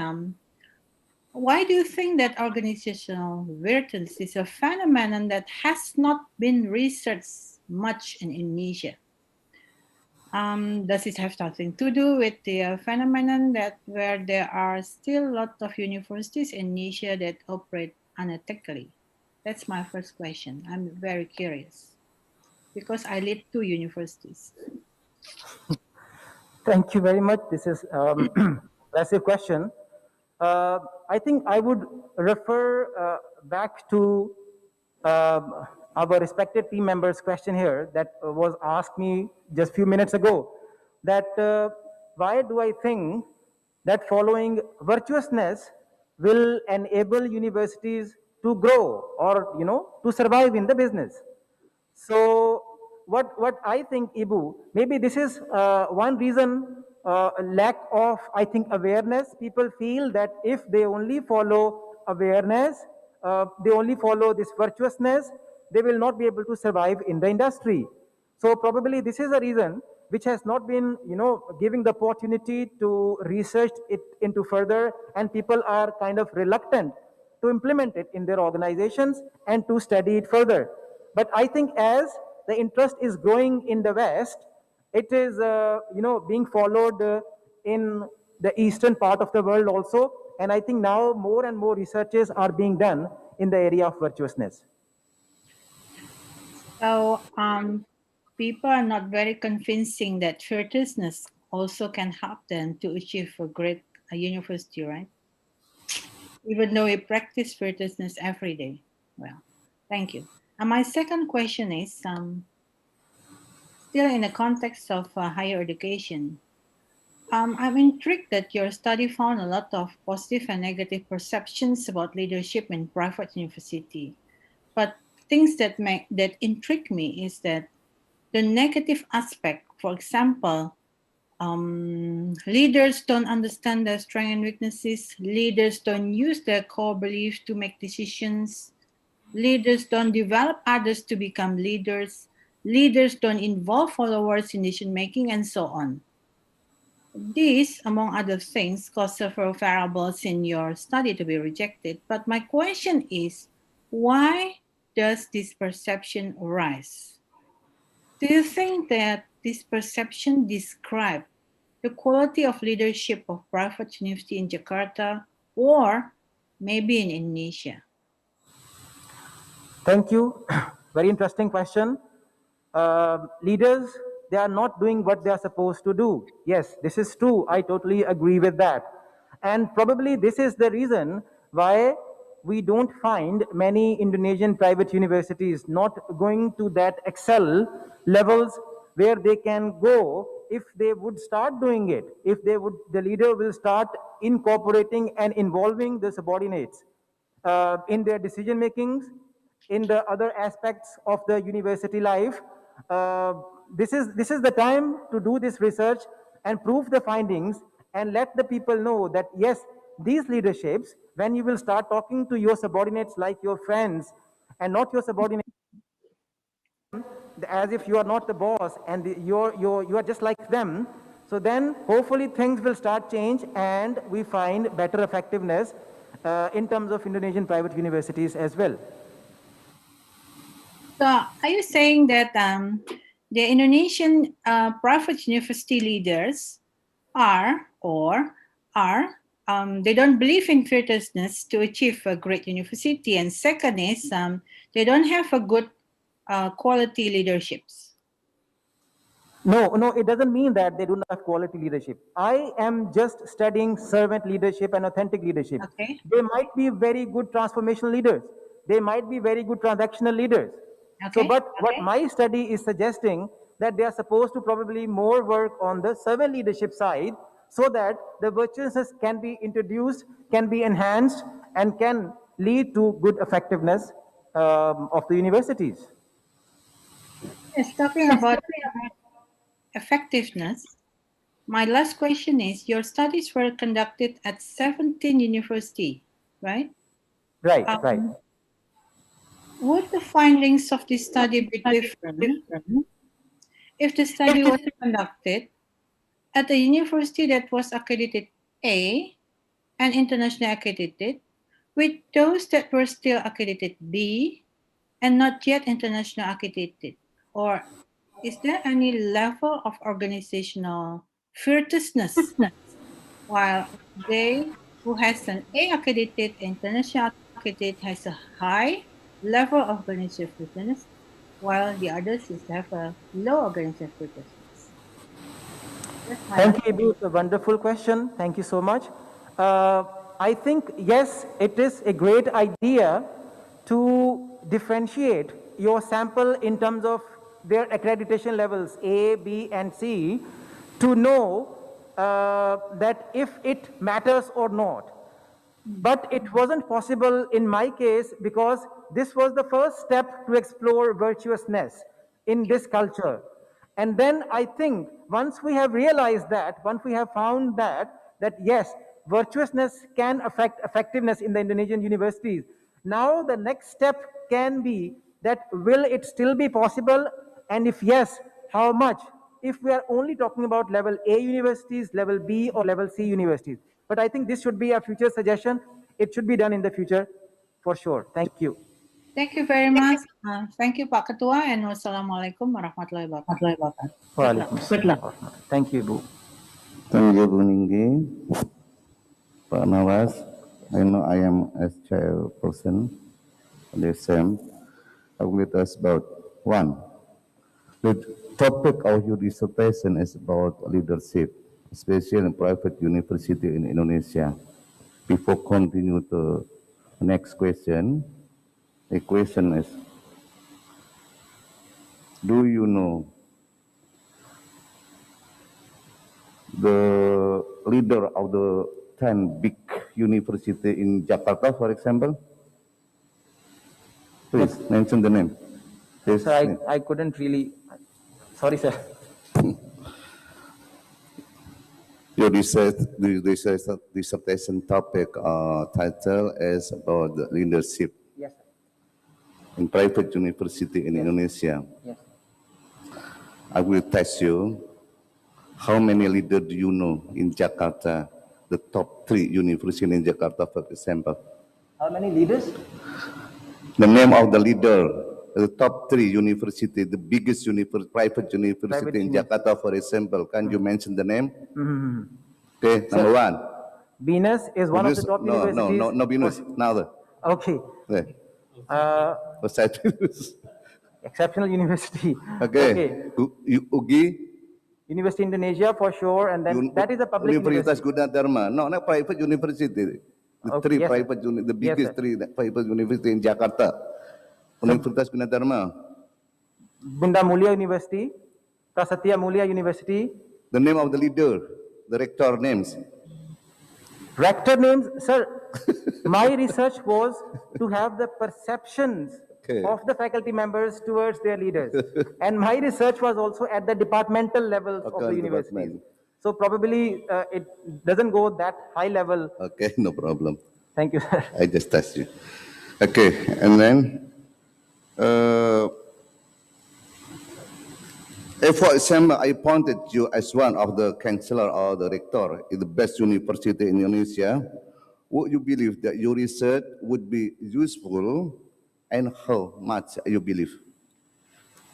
why do you think that organizational virtues is a phenomenon that has not been researched much in Indonesia? Does it have something to do with the phenomenon that where there are still a lot of universities in Indonesia that operate unethically? That's my first question. I'm very curious because I lead 2 universities. Thank you very much. This is impressive question. I think I would refer back to our respected team members' question here that was asked me just few minutes ago. That why do I think that following virtuousness will enable universities to grow or to survive in the business? So what I think, Ibu, maybe this is one reason, lack of, I think, awareness. People feel that if they only follow awareness, they only follow this virtuousness, they will not be able to survive in the industry. So probably this is a reason which has not been, giving the opportunity to research it into further, and people are kind of reluctant to implement it in their organizations and to study it further. But I think as the interest is growing in the West, it is, being followed in the eastern part of the world also. And I think now more and more researches are being done in the area of virtuousness. So people are not very convincing that virtuousness also can help them to achieve a great university, right? Even though we practice virtuousness every day. Well, thank you. And my second question is still in the context of higher education. I'm intrigued that your study found a lot of positive and negative perceptions about leadership in private university. But things that intrigue me is that the negative aspect, for example, leaders don't understand their strengths and weaknesses. Leaders don't use their core beliefs to make decisions. Leaders don't develop others to become leaders. Leaders don't involve followers in decision making, and so on. These, among other things, cause several variables in your study to be rejected. But my question is, why does this perception arise? Do you think that this perception describes the quality of leadership of private university in Jakarta or maybe in Indonesia? Thank you. Very interesting question. Leaders, they are not doing what they are supposed to do. Yes, this is true. I totally agree with that. And probably this is the reason why we don't find many Indonesian private universities not going to that excel levels where they can go if they would start doing it, if they would, the leader will start incorporating and involving the subordinates in their decision makings, in the other aspects of the university life. This is the time to do this research and prove the findings and let the people know that yes, these leaderships, when you will start talking to your subordinates like your friends and not your subordinates as if you are not the boss and you are just like them, so then hopefully things will start change and we find better effectiveness in terms of Indonesian private universities as well. So are you saying that the Indonesian private university leaders they don't believe in virtuousness to achieve a great university, and second is they don't have a good quality leaderships? No, it doesn't mean that they do not have quality leadership. I am just studying servant leadership and authentic leadership. Okay. They might be very good transformational leaders. They might be very good transactional leaders. Okay. So, but what my study is suggesting that they are supposed to probably more work on the servant leadership side so that the virtuousness can be introduced, can be enhanced, and can lead to good effectiveness of the universities. Yes, talking about effectiveness, my last question is, your studies were conducted at 17 universities, right? Right, right. Would the findings of this study be different if the study was conducted at a university that was accredited A and internationally accredited, with those that were still accredited B and not yet internationally accredited? Or is there any level of organizational fierceness while they who has an A accredited international accredited has a high level of organizational fierceness, while the others is have a low organizational fierceness? Thank you, Ibu. It's a wonderful question. Thank you so much. I think, yes, it is a great idea to differentiate your sample in terms of their accreditation levels, A, B, and C, to know that if it matters or not. But it wasn't possible in my case because this was the first step to explore virtuousness in this culture. And then I think once we have realized that, once we have found that yes, virtuousness can affect effectiveness in the Indonesian universities, now the next step can be that will it still be possible? And if yes, how much? If we are only talking about level A universities, level B or level C universities. But I think this should be a future suggestion. It should be done in the future for sure. Thank you. Thank you very much. Thank you, Pak Ketua, and wassalamualaikum warahmatullahi wabarakatuh. Waalaikumsalam. Thank you, Bu. Thank you, Bu Ninggi. Pak Nawaz, I know I am as chairperson of the SEM. I will ask about one. The topic of your dissertation is about leadership, especially in private university in Indonesia. Before continue to the next question, the question is, do you know the leader of the 10 big university in Jakarta, for example? Please mention the name. Yes, Sir, I couldn't really, sorry, sir. Your dissertation topic title is about the leadership Yes, sir. in private university in Indonesia. Yes. I will test you. How many leaders do you know in Jakarta? The top 3 universities in Jakarta, for example. How many leaders? The name of the leader, the top 3 university, the biggest private university in Jakarta, for example. Can you mention the name? Okay, number 1. BINUS is one of the top universities. No, BINUS, another. Okay. Okay. Exceptional university. Okay. UGI? University Indonesia for sure, and then that is a public Universitas university. Gunadarma. No, not private university. The 3 yes, private, the biggest 3 private university in Jakarta. Universitas Gunadarma. Bunda Mulia University, Prasetya Mulia University. The name of the leader, the rector names. Rector names, sir. My research was to have the perceptions of the faculty members towards their leaders. And my research was also at the departmental levels of the university. So probably it doesn't go that high level. Okay, no problem. Thank you, sir. I just test you. Okay, and then, if for example, I appointed you as one of the chancellor or the rector in the best university in Indonesia, would you believe that your research would be useful, and how much you believe?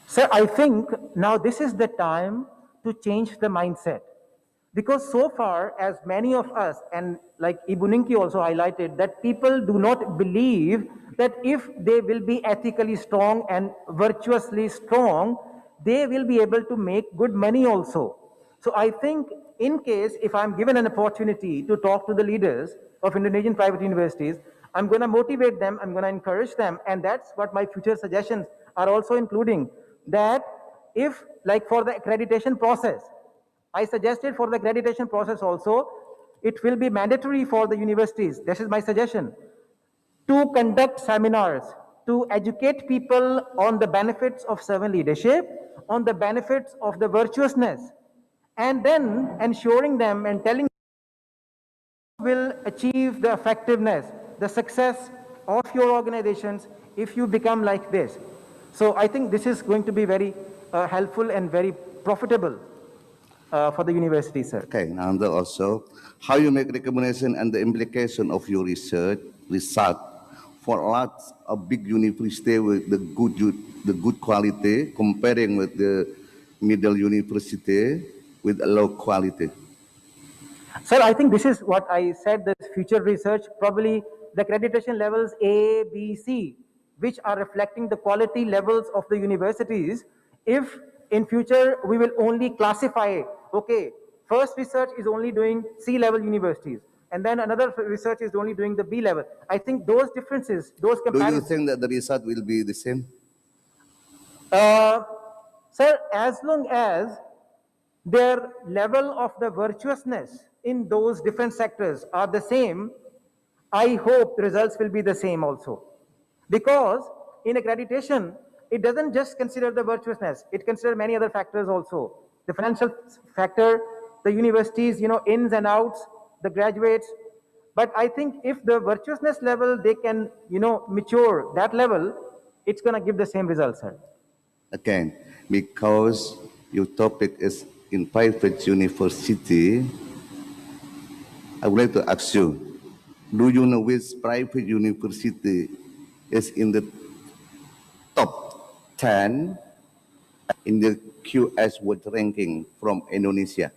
Sir, I think now this is the time to change the mindset. Because so far, as many of us, and like Ibu Ningki also highlighted, that people do not believe that if they will be ethically strong and virtuously strong, they will be able to make good money also. So I think in case, if I'm given an opportunity to talk to the leaders of Indonesian private universities, I'm going to motivate them, I'm going to encourage them, and that's what my future suggestions are also including. That if, like for the accreditation process, I suggested for the accreditation process also, it will be mandatory for the universities, this is my suggestion, to conduct seminars, to educate people on the benefits of servant leadership, on the benefits of the virtuousness, and then ensuring them and telling them will achieve the effectiveness, the success of your organizations if you become like this. So I think this is going to be very helpful and very profitable for the university, sir. Okay, now also, how you make recommendation and the implication of your research result for lots of big university with the good quality, comparing with the middle university with a low quality? Sir, I think this is what I said, the future research, probably the accreditation levels A, B, C, which are reflecting the quality levels of the universities. If in future we will only classify, okay, first research is only doing C-level universities, and then another research is only doing the B level. I think those differences, those Do you comparisons. think that the result will be the same? Sir, as long as their level of the virtuousness in those different sectors are the same, I hope the results will be the same also. Because in accreditation, it doesn't just consider the virtuousness, it considers many other factors also. The financial factor, the universities, ins and outs, the graduates. But I think if the virtuousness level, they can, mature that level, it's going to give the same results, sir. Again, because your topic is in private university, I would like to ask you, do you know which private university is in the top 10 in the QS World Ranking from Indonesia?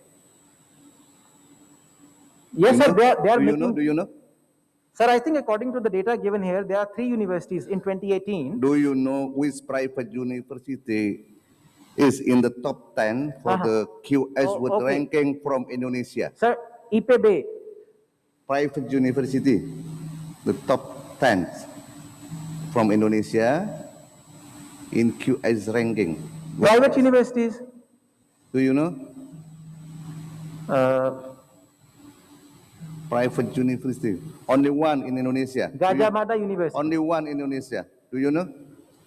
Yes, sir, they are Do you making, know? Do you know? Sir, I think according to the data given here, there are 3 universities in 2018. Do you know which private university is in the top 10 for the QS World okay. Ranking from Indonesia? Sir, IPB. Private university, the top 10 from Indonesia in QS ranking. Private universities. Do you know? Private university. Only one in Indonesia. Gajah Mada University. Only one in Indonesia. Do you know?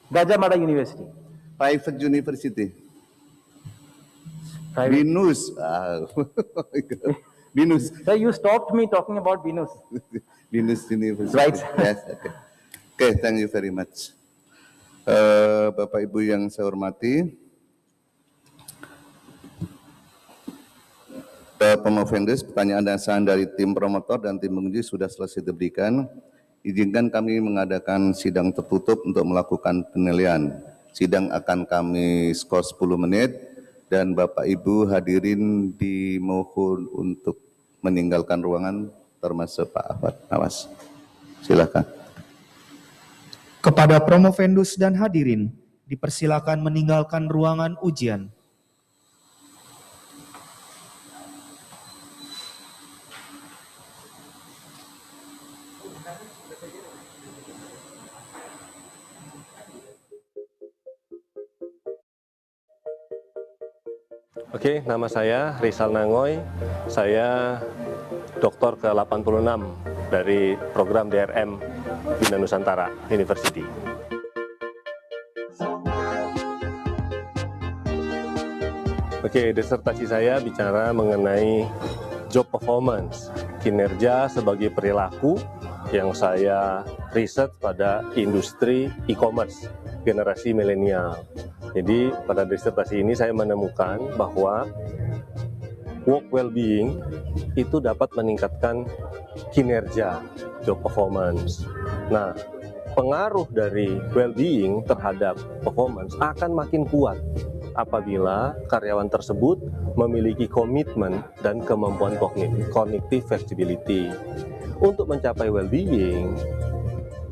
Gajah Mada University. Private university. Private. BINUS. BINUS. Sir, you stopped me talking about BINUS. BINUS University. Right. Yes, okay. Okay, thank you very much. Bapak Ibu yang saya hormati, pemovendes, pertanyaan dan saran dari tim promotor dan tim penguji sudah selesai diberikan. Izinkan kami mengadakan sidang tertutup untuk melakukan penilaian. Sidang akan kami skor 10 menit dan Bapak Ibu hadirin dimohon untuk meninggalkan ruangan termasuk Pak Ahmad Nawaz. Silakan. Kepada promovendus dan hadirin, dipersilakan meninggalkan ruangan ujian. Oke, nama saya Rizal Nangoy, saya doktor ke-86 dari program DRM Bina Nusantara University. Oke, disertasi saya bicara mengenai job performance, kinerja sebagai perilaku yang saya riset pada industri e-commerce generasi milenial. Jadi pada disertasi ini saya menemukan bahwa work well-being itu dapat meningkatkan kinerja job performance. Nah, pengaruh dari well-being terhadap performance akan makin kuat apabila karyawan tersebut memiliki komitmen dan kemampuan cognitive flexibility. Untuk mencapai well-being,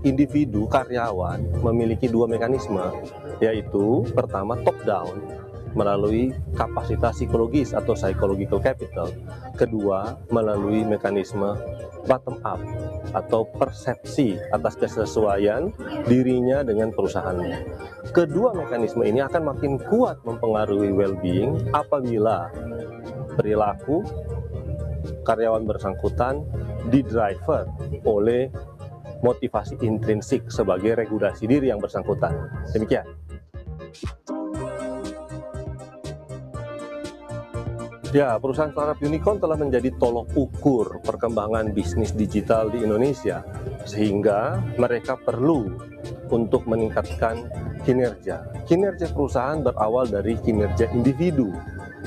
individu karyawan memiliki 2 mekanisme, yaitu pertama top down melalui kapasitas psikologis atau psychological capital, kedua melalui mekanisme bottom up atau persepsi atas kesesuaian dirinya dengan perusahaannya. Kedua mekanisme ini akan makin kuat mempengaruhi well-being apabila perilaku karyawan bersangkutan didriver oleh motivasi intrinsik sebagai regulasi diri yang bersangkutan. Demikian. Ya, perusahaan startup unicorn telah menjadi tolok ukur perkembangan bisnis digital di Indonesia, sehingga mereka perlu untuk meningkatkan kinerja. Kinerja perusahaan berawal dari kinerja individu.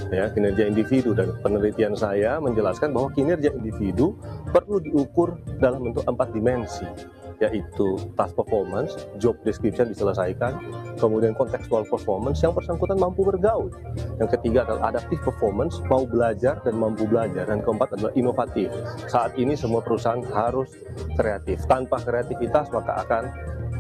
Ya, kinerja individu, dan penelitian saya menjelaskan bahwa kinerja individu perlu diukur dalam bentuk 4 dimensi. yaitu task performance, job description diselesaikan, kemudian contextual performance yang bersangkutan mampu bergaul. Yang ketiga adalah adaptive performance, mau belajar dan mampu belajar. Dan keempat adalah inovatif. Saat ini semua perusahaan harus kreatif. Tanpa kreativitas maka akan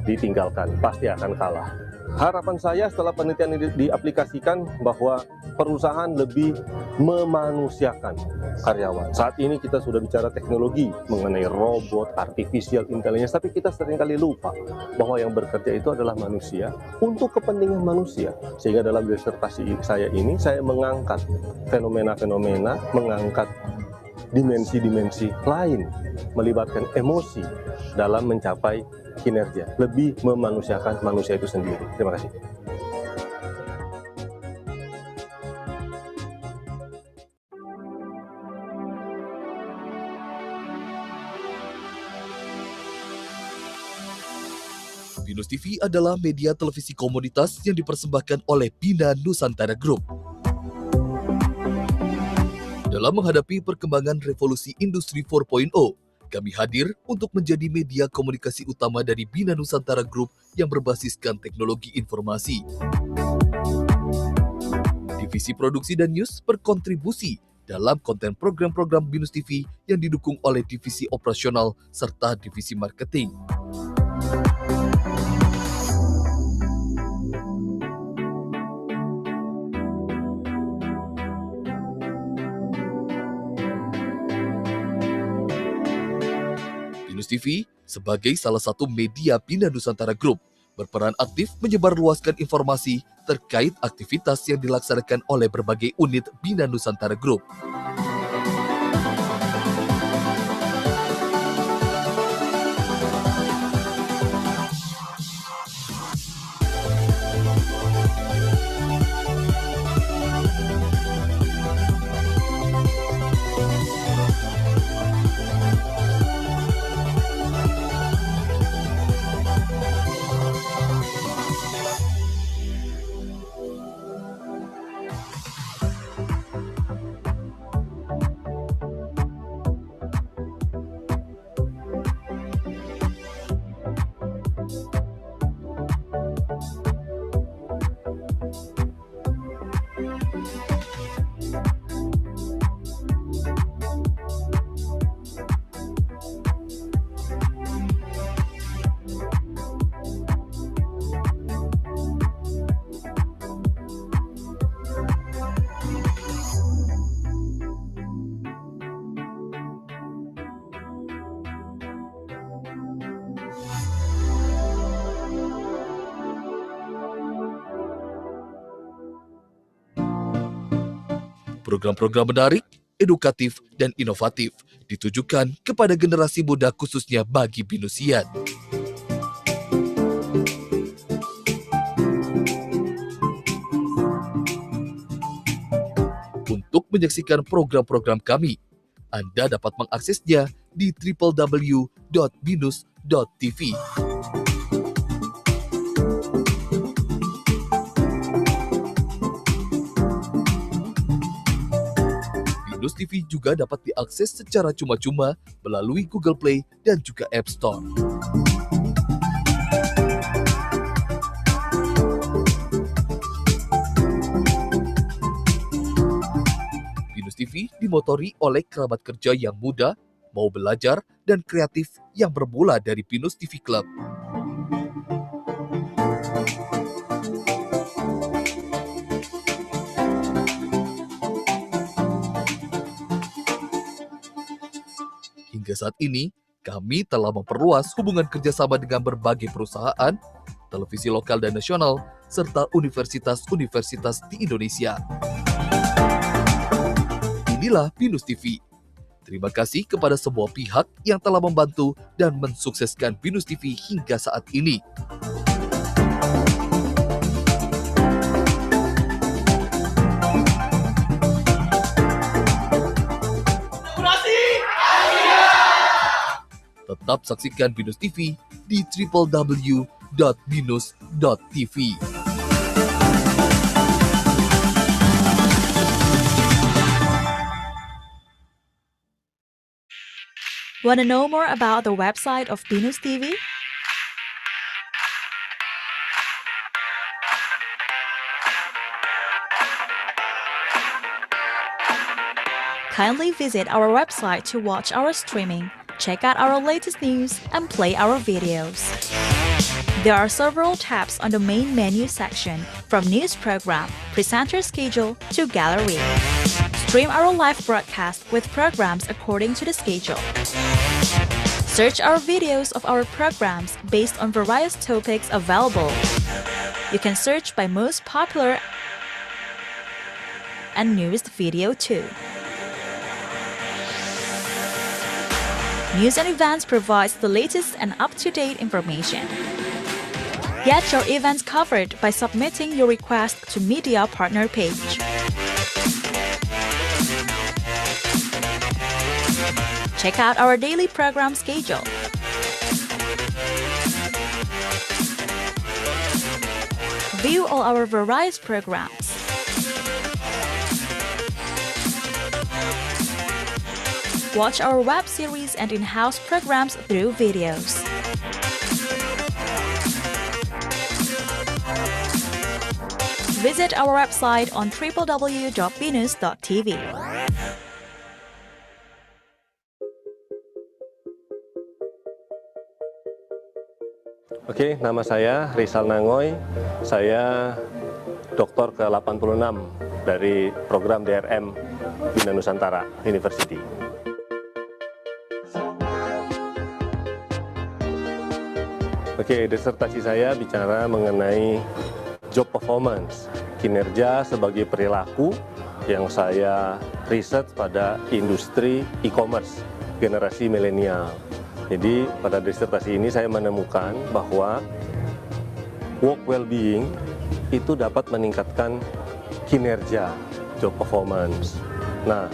ditinggalkan, pasti akan kalah. Harapan saya setelah penelitian ini diaplikasikan bahwa perusahaan lebih memanusiakan karyawan. Saat ini kita sudah bicara teknologi mengenai robot, artificial intelligence, tapi kita seringkali lupa bahwa yang bekerja itu adalah manusia untuk kepentingan manusia. Sehingga dalam disertasi saya ini, saya mengangkat fenomena-fenomena, mengangkat dimensi-dimensi lain, melibatkan emosi dalam mencapai kinerja, lebih memanusiakan manusia itu sendiri. Terima kasih. BINUS TV adalah media televisi komunitas yang dipersembahkan oleh Bina Nusantara Group. Dalam menghadapi perkembangan revolusi industri 4.0, kami hadir untuk menjadi media komunikasi utama dari Bina Nusantara Group yang berbasiskan teknologi informasi. Divisi Produksi dan News berkontribusi dalam konten program-program BINUS TV yang didukung oleh Divisi Operasional serta Divisi Marketing. BINUS TV sebagai salah satu media Bina Nusantara Group berperan aktif menyebarluaskan informasi terkait aktivitas yang dilaksanakan oleh berbagai unit Bina Nusantara Group. Program-program menarik, edukatif, dan inovatif ditujukan kepada generasi muda khususnya bagi BINUSian. Untuk menyaksikan program-program kami, Anda dapat mengaksesnya di www.binus.tv. BINUS TV juga dapat diakses secara cuma-cuma melalui Google Play dan juga App Store. BINUS TV dimotori oleh kerabat kerja yang muda, mau belajar, dan kreatif yang bermula dari BINUS TV Club. Hingga saat ini, kami telah memperluas hubungan kerjasama dengan berbagai perusahaan, televisi lokal dan nasional, serta universitas-universitas di Indonesia. Inilah BINUS TV. Terima kasih kepada semua pihak yang telah membantu dan mensukseskan BINUS TV hingga saat ini. Tetap saksikan BINUS TV di www.binus.tv. Want to know more about the website of BINUS TV? Kindly visit our website to watch our streaming, check out our latest news, and play our videos. There are several tabs on the main menu section, from news program, presenter schedule, to gallery. Stream our live broadcast with programs according to the schedule. Search our videos of our programs based on various topics available. You can search by most popular and newest video too. News and Events provides the latest and up-to-date information. Get your events covered by submitting your request to Media Partner page. Check out our daily program schedule. View all our various programs. Watch our web series and in-house programs through videos. Visit our website on www.binus.tv. Oke, nama saya Rizal Nangoy. Saya doktor ke-86 dari program DRM BINUS Nusantara University. Oke, disertasi saya bicara mengenai job performance, kinerja sebagai perilaku yang saya riset pada industri e-commerce generasi milenial. Jadi pada disertasi ini saya menemukan bahwa work well-being itu dapat meningkatkan kinerja job performance. Nah,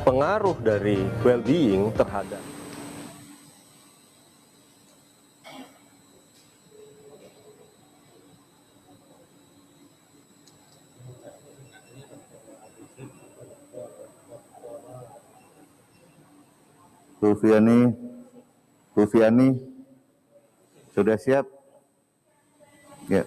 pengaruh dari well-being terhadap Bu Fiani, sudah siap? Ya.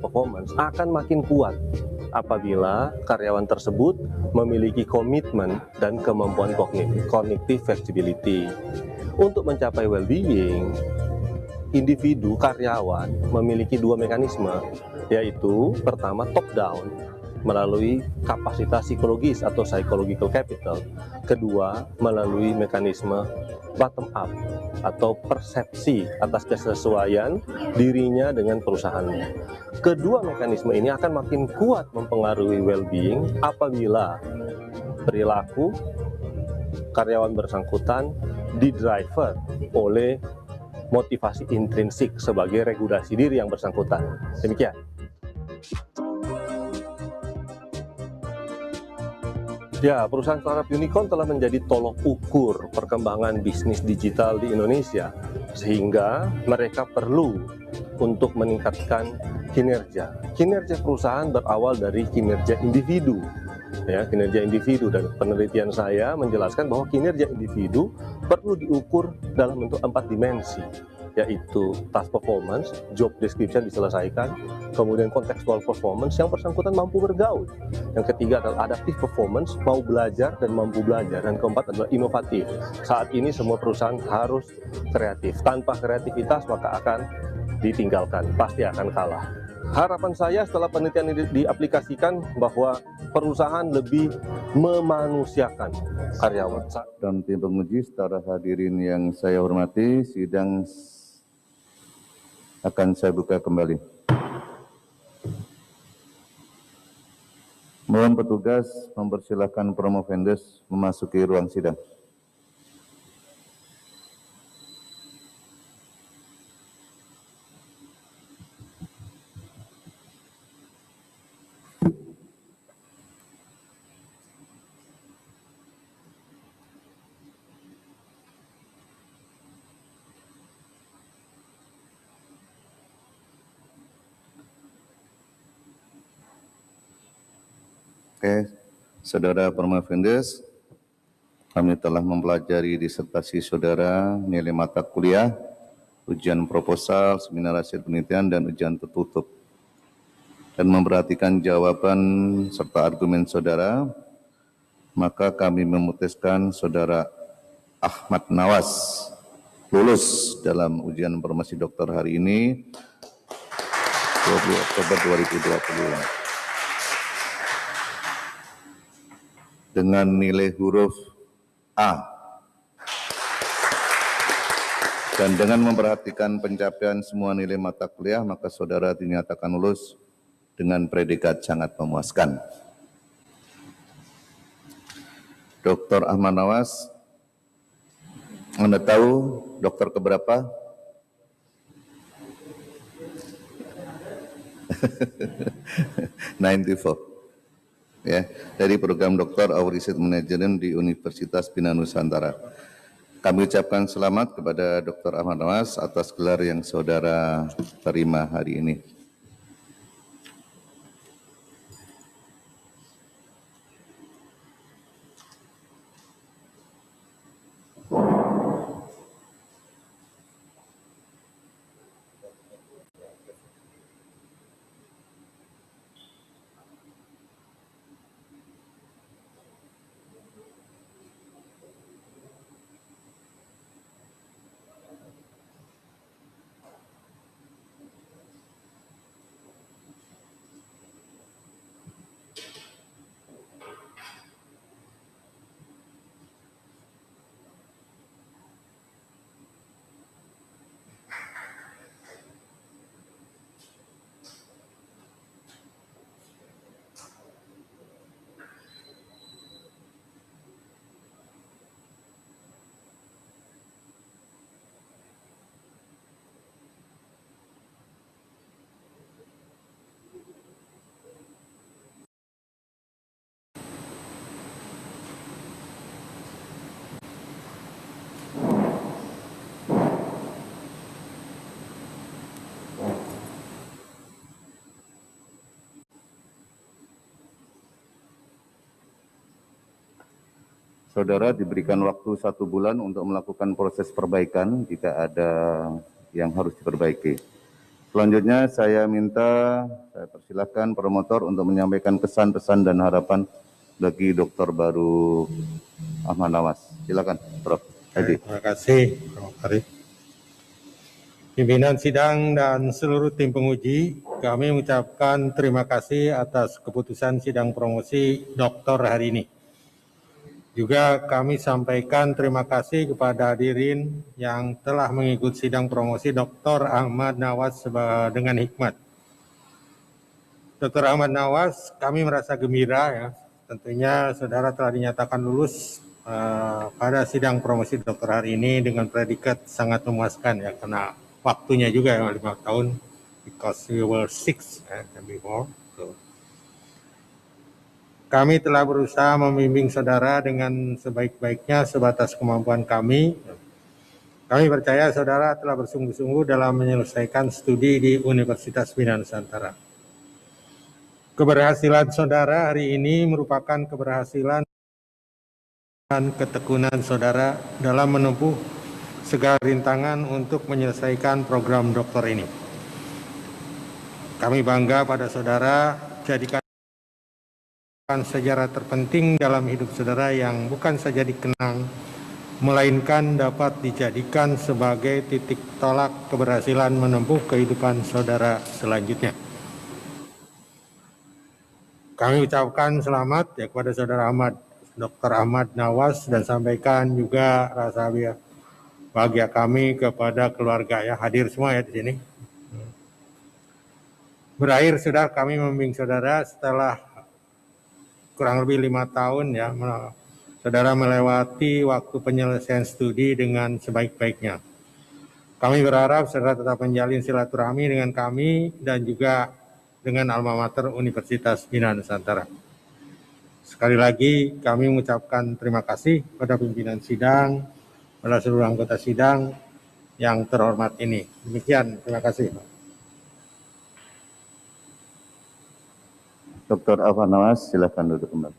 performance akan makin kuat apabila karyawan tersebut memiliki komitmen dan kemampuan cognitive flexibility. Untuk mencapai well-being, individu karyawan memiliki dua mekanisme, yaitu pertama top down melalui kapasitas psikologis atau psychological capital, kedua melalui mekanisme bottom up atau persepsi atas kesesuaian dirinya dengan perusahaannya. Kedua mekanisme ini akan makin kuat mempengaruhi well-being apabila perilaku karyawan bersangkutan didriver oleh motivasi intrinsik sebagai regulasi diri yang bersangkutan. Demikian. Ya, perusahaan startup unicorn telah menjadi tolok ukur perkembangan bisnis digital di Indonesia, sehingga mereka perlu untuk meningkatkan kinerja. Kinerja perusahaan berawal dari kinerja individu. Ya, kinerja individu, dan penelitian saya menjelaskan bahwa kinerja individu perlu diukur dalam bentuk 4 dimensi, yaitu task performance, job description diselesaikan, kemudian contextual performance, yang bersangkutan mampu bergaul. Yang ketiga adalah adaptive performance, mau belajar dan mampu belajar. Dan keempat adalah inovatif. Saat ini semua perusahaan harus kreatif. Tanpa kreativitas maka akan ditinggalkan, pasti akan kalah. Harapan saya setelah penelitian ini diaplikasikan bahwa perusahaan lebih memanusiakan karyawan. Dan tim penguji, saudara hadirin yang saya hormati, sidang akan saya buka kembali. Mohon petugas mempersilahkan promovendus memasuki ruang sidang. Oke, saudara promovendus, kami telah mempelajari disertasi saudara, nilai mata kuliah, ujian proposal, seminar hasil penelitian, dan ujian tertutup. Dan memperhatikan jawaban serta argumen saudara, maka kami memutuskan saudara Ahmad Nawaz lulus dalam ujian promosi doktor hari ini, 20 Oktober 2020. Dengan nilai huruf A. Dan dengan memperhatikan pencapaian semua nilai mata kuliah, maka saudara dinyatakan lulus dengan predikat sangat memuaskan. Dr. Ahmad Nawaz, Anda tahu dokter keberapa? Ya, dari program Doktor of Research Management di Universitas BINUS Nusantara. Kami ucapkan selamat kepada Dr. Ahmad Nawaz atas gelar yang saudara terima hari ini. Saudara diberikan waktu 1 bulan untuk melakukan proses perbaikan jika ada yang harus diperbaiki. Selanjutnya saya persilahkan promotor untuk menyampaikan kesan-pesan dan harapan bagi dokter baru Ahmad Nawaz. Silakan, Prof. Edi. Terima kasih, Prof. Arif. Pimpinan sidang dan seluruh tim penguji, kami mengucapkan terima kasih atas keputusan sidang promosi doktor hari ini. Juga kami sampaikan terima kasih kepada hadirin yang telah mengikuti sidang promosi Dr. Ahmad Nawaz dengan hikmat. Dr. Ahmad Nawaz, kami merasa gembira ya, tentunya saudara telah dinyatakan lulus pada sidang promosi dokter hari ini dengan predikat sangat memuaskan ya, karena waktunya juga ya 5 tahun, because we were 6 before. So. Kami telah berusaha membimbing saudara dengan sebaik-baiknya sebatas kemampuan kami. Kami percaya saudara telah bersungguh-sungguh dalam menyelesaikan studi di Universitas Bina Nusantara. Keberhasilan saudara hari ini merupakan keberhasilan dan ketekunan saudara dalam menempuh segala rintangan untuk menyelesaikan program doktor ini. Kami bangga pada saudara, jadikan sejarah terpenting dalam hidup saudara yang bukan saja dikenang, melainkan dapat dijadikan sebagai titik tolak keberhasilan menempuh kehidupan saudara selanjutnya. Kami ucapkan selamat ya kepada saudara Ahmad, Dr. Ahmad Nawaz, dan sampaikan juga rasa bahagia kami kepada keluarga ya, hadir semua ya di sini. Berakhir sudah kami membimbing saudara setelah kurang lebih 5 tahun ya, saudara melewati waktu penyelesaian studi dengan sebaik-baiknya. Kami berharap saudara tetap menjalin silaturahmi dengan kami dan juga dengan alma mater Universitas Bina Nusantara. Sekali lagi kami mengucapkan terima kasih pada pimpinan sidang, pada seluruh anggota sidang yang terhormat ini. Demikian, terima kasih. Dr. Ahmad Nawaz, silakan duduk kembali.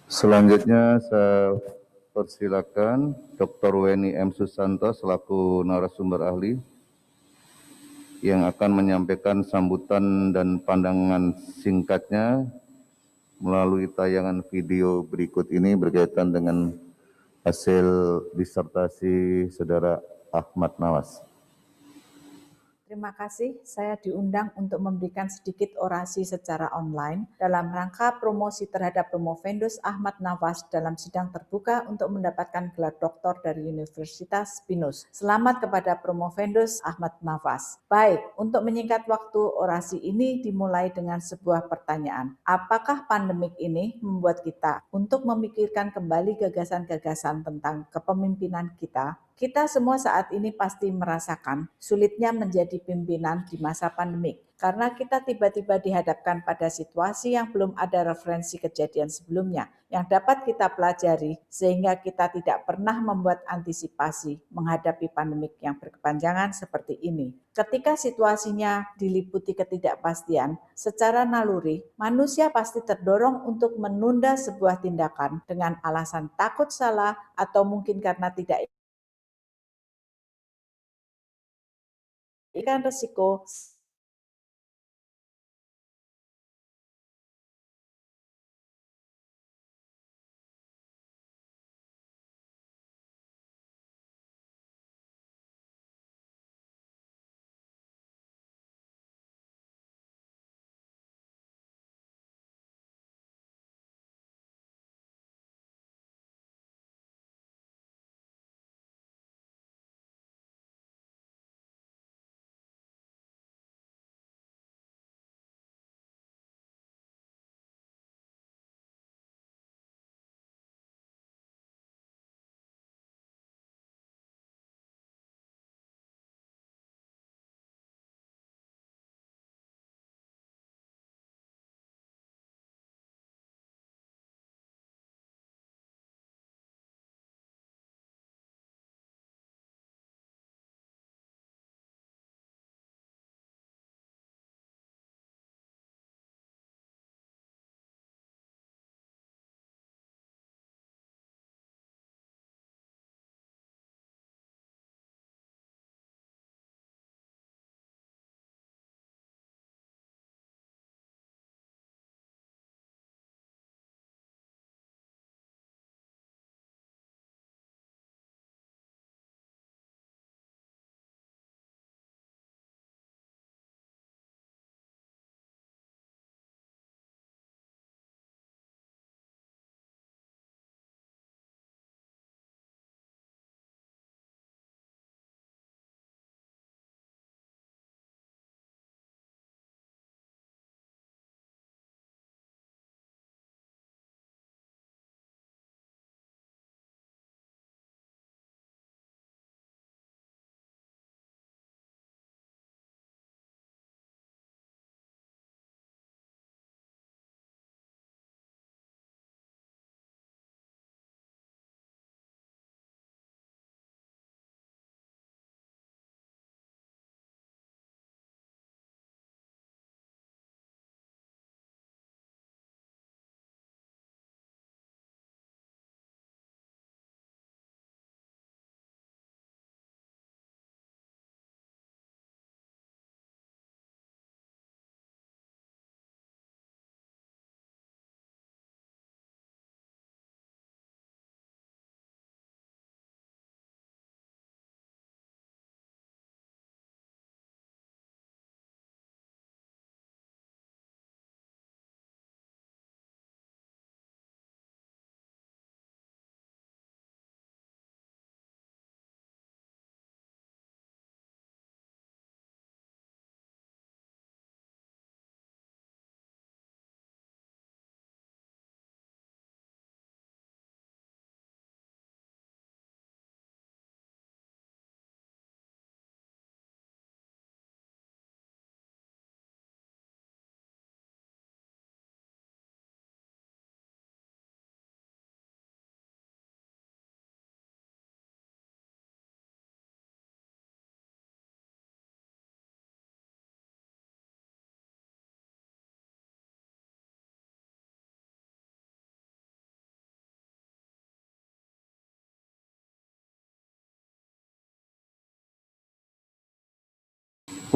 Selanjutnya saya persilakan Dr. Weni M. Susanto selaku narasumber ahli yang akan menyampaikan sambutan dan pandangan singkatnya melalui tayangan video berikut ini berkaitan dengan hasil disertasi saudara Ahmad Nawaz. Terima kasih, saya diundang untuk memberikan sedikit orasi secara online dalam rangka promosi terhadap Promovendus Ahmad Nawaz dalam sidang terbuka untuk mendapatkan gelar doktor dari Universitas BINUS. Selamat kepada Promovendus Ahmad Nawaz. Baik, untuk menyingkat waktu, orasi ini dimulai dengan sebuah pertanyaan. Apakah pandemik ini membuat kita untuk memikirkan kembali gagasan-gagasan tentang kepemimpinan kita? Kita semua saat ini pasti merasakan sulitnya menjadi pimpinan di masa pandemik karena kita tiba-tiba dihadapkan pada situasi yang belum ada referensi kejadian sebelumnya yang dapat kita pelajari sehingga kita tidak pernah membuat antisipasi menghadapi pandemik yang berkepanjangan seperti ini. Ketika situasinya diliputi ketidakpastian, secara naluri manusia pasti terdorong untuk menunda sebuah tindakan dengan alasan takut salah atau mungkin karena tidak ikan resiko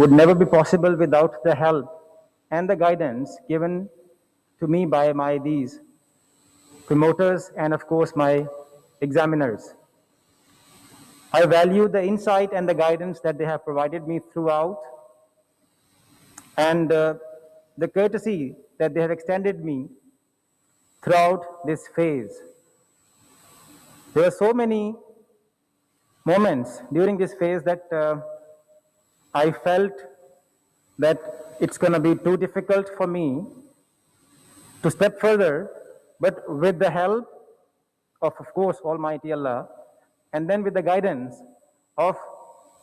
would never be possible without the help and the guidance given to me by these promoters and of course my examiners. I value the insight and the guidance that they have provided me throughout, and the courtesy that they have extended me throughout this phase. There were so many moments during this phase that I felt that it's going to be too difficult for me to step further, but with the help of course, Almighty Allah, and then with the guidance of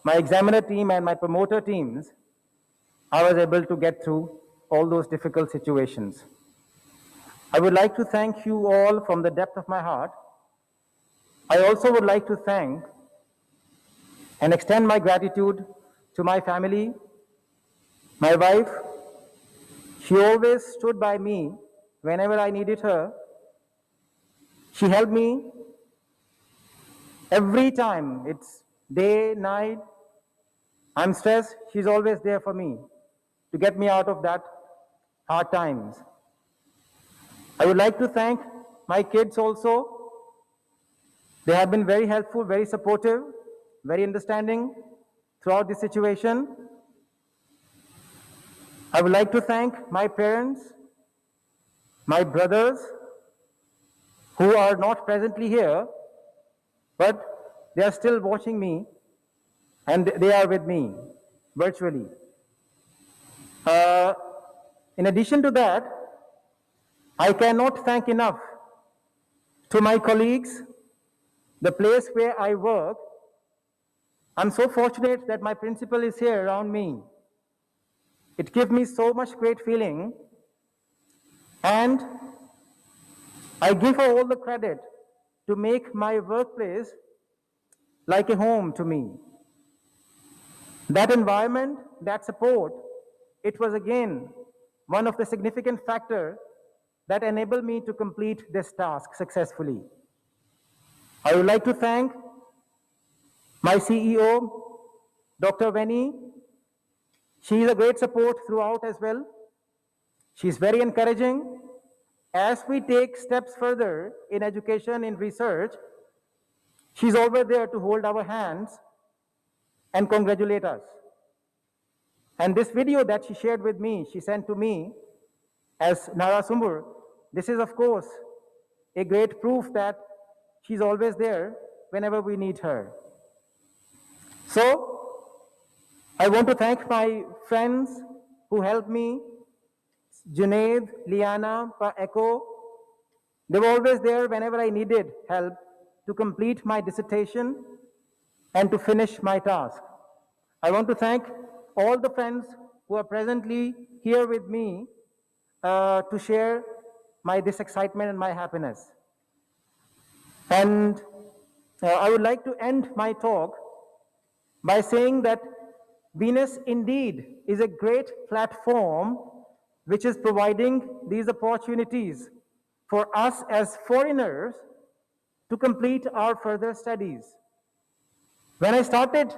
my examiner team and my promoter teams, I was able to get through all those difficult situations. I would like to thank you all from the depth of my heart. I also would like to thank and extend my gratitude to my family, my wife. She always stood by me whenever I needed her. She helped me every time. It's day, night, I'm stressed, she's always there for me to get me out of that hard times. I would like to thank my kids also. They have been very helpful, very supportive, very understanding throughout this situation. I would like to thank my parents, my brothers, who are not presently here, but they are still watching me and they are with me virtually. In addition to that, I cannot thank enough to my colleagues, the place where I work. I'm so fortunate that my principal is here around me. It gives me so much great feeling, and I give her all the credit to make my workplace like a home to me. That environment, that support, it was again one of the significant factors that enabled me to complete this task successfully. I would like to thank my CEO, Dr. Veni. She is a great support throughout as well. She is very encouraging. As we take steps further in education, in research, she's always there to hold our hands and congratulate us. And this video that she shared with me, she sent to me as Nara Sumbur, this is of course a great proof that she's always there whenever we need her. So, I want to thank my friends who helped me, Junaid, Liana, Pa Echo. They were always there whenever I needed help to complete my dissertation and to finish my task. I want to thank all the friends who are presently here with me to share this excitement and my happiness. And I would like to end my talk by saying that BINUS indeed is a great platform which is providing these opportunities for us as foreigners to complete our further studies. When I started,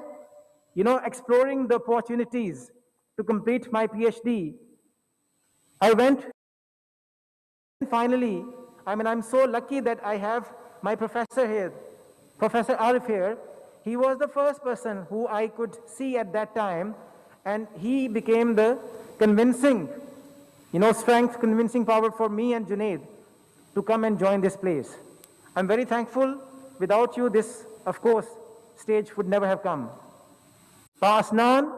exploring the opportunities to complete my PhD, I went finally, I'm so lucky that I have my professor here, Professor Arif here. He was the first person who I could see at that time, and he became the convincing, strength, convincing power for me and Junaid to come and join this place. I'm very thankful. Without you, this, of course, stage would never have come. Pa Asnan,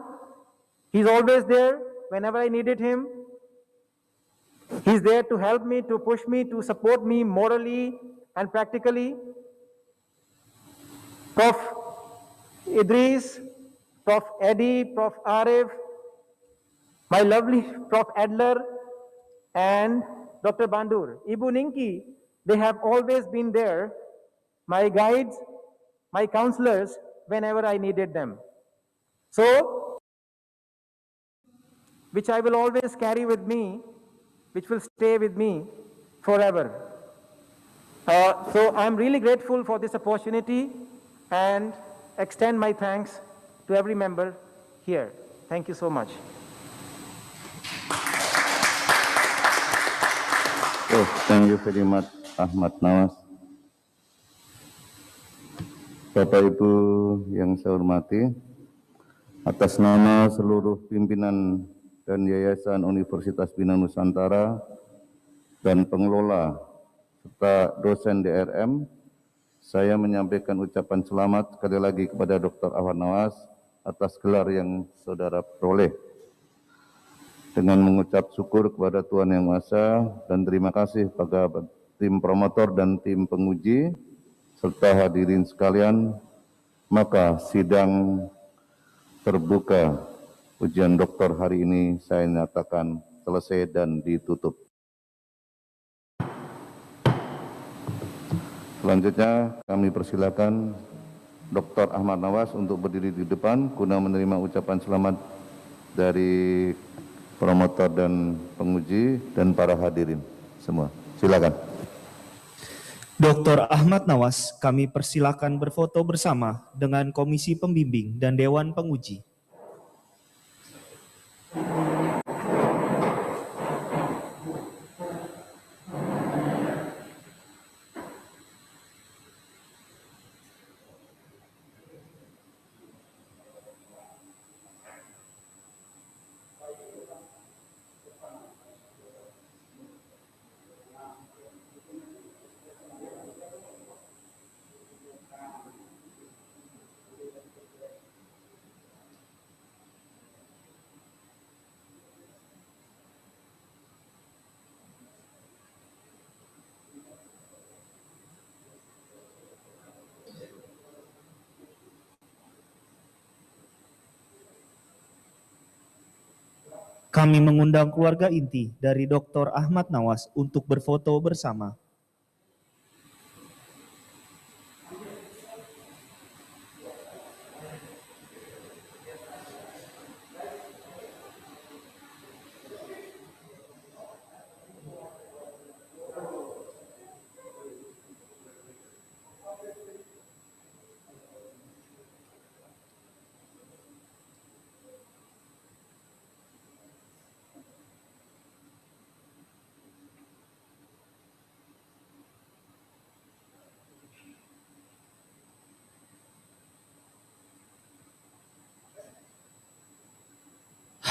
he's always there whenever I needed him. He's there to help me, to push me, to support me morally and practically. Prof. Idris, Prof. Eddie, Prof. Arif, my lovely Prof. Adler, and Dr. Bandur. Ibu Ninki, they have always been there, my guides, my counselors, whenever I needed them. So, which I will always carry with me, which will stay with me forever. So I'm really grateful for this opportunity and extend my thanks to every member here. Thank you so much. Oh, thank you very much, Ahmad Nawaz. Bapak Ibu yang saya hormati, atas nama seluruh pimpinan dan Yayasan Universitas Bina Nusantara dan pengelola serta dosen DRM, saya menyampaikan ucapan selamat sekali lagi kepada Dr. Ahmad Nawaz atas gelar yang saudara peroleh. Dengan mengucap syukur kepada Tuhan Yang Maha Esa dan terima kasih pada tim promotor dan tim penguji serta hadirin sekalian, maka sidang terbuka ujian doktor hari ini saya nyatakan selesai dan ditutup. Selanjutnya kami persilakan Dr. Ahmad Nawaz untuk berdiri di depan guna menerima ucapan selamat dari promotor dan penguji dan para hadirin semua. Silakan. Dr. Ahmad Nawaz, kami persilakan berfoto bersama dengan Komisi Pembimbing dan Dewan Penguji. Kami mengundang keluarga inti dari Dr. Ahmad Nawaz untuk berfoto bersama.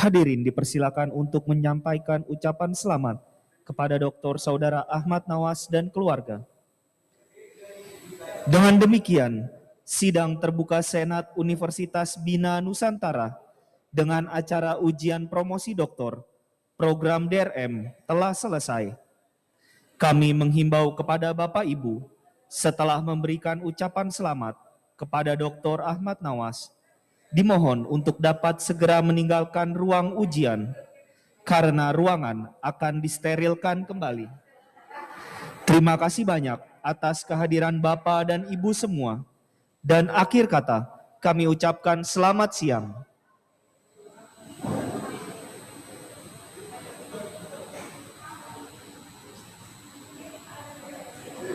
Hadirin dipersilakan untuk menyampaikan ucapan selamat kepada Dr. Saudara Ahmad Nawaz dan keluarga. Dengan demikian, sidang terbuka Senat Universitas Bina Nusantara dengan acara ujian promosi doktor program DRM telah selesai. Kami menghimbau kepada Bapak Ibu setelah memberikan ucapan selamat kepada Dr. Ahmad Nawaz, dimohon untuk dapat segera meninggalkan ruang ujian karena ruangan akan disterilkan kembali. Terima kasih banyak atas kehadiran Bapak dan Ibu semua. Dan akhir kata, kami ucapkan selamat siang.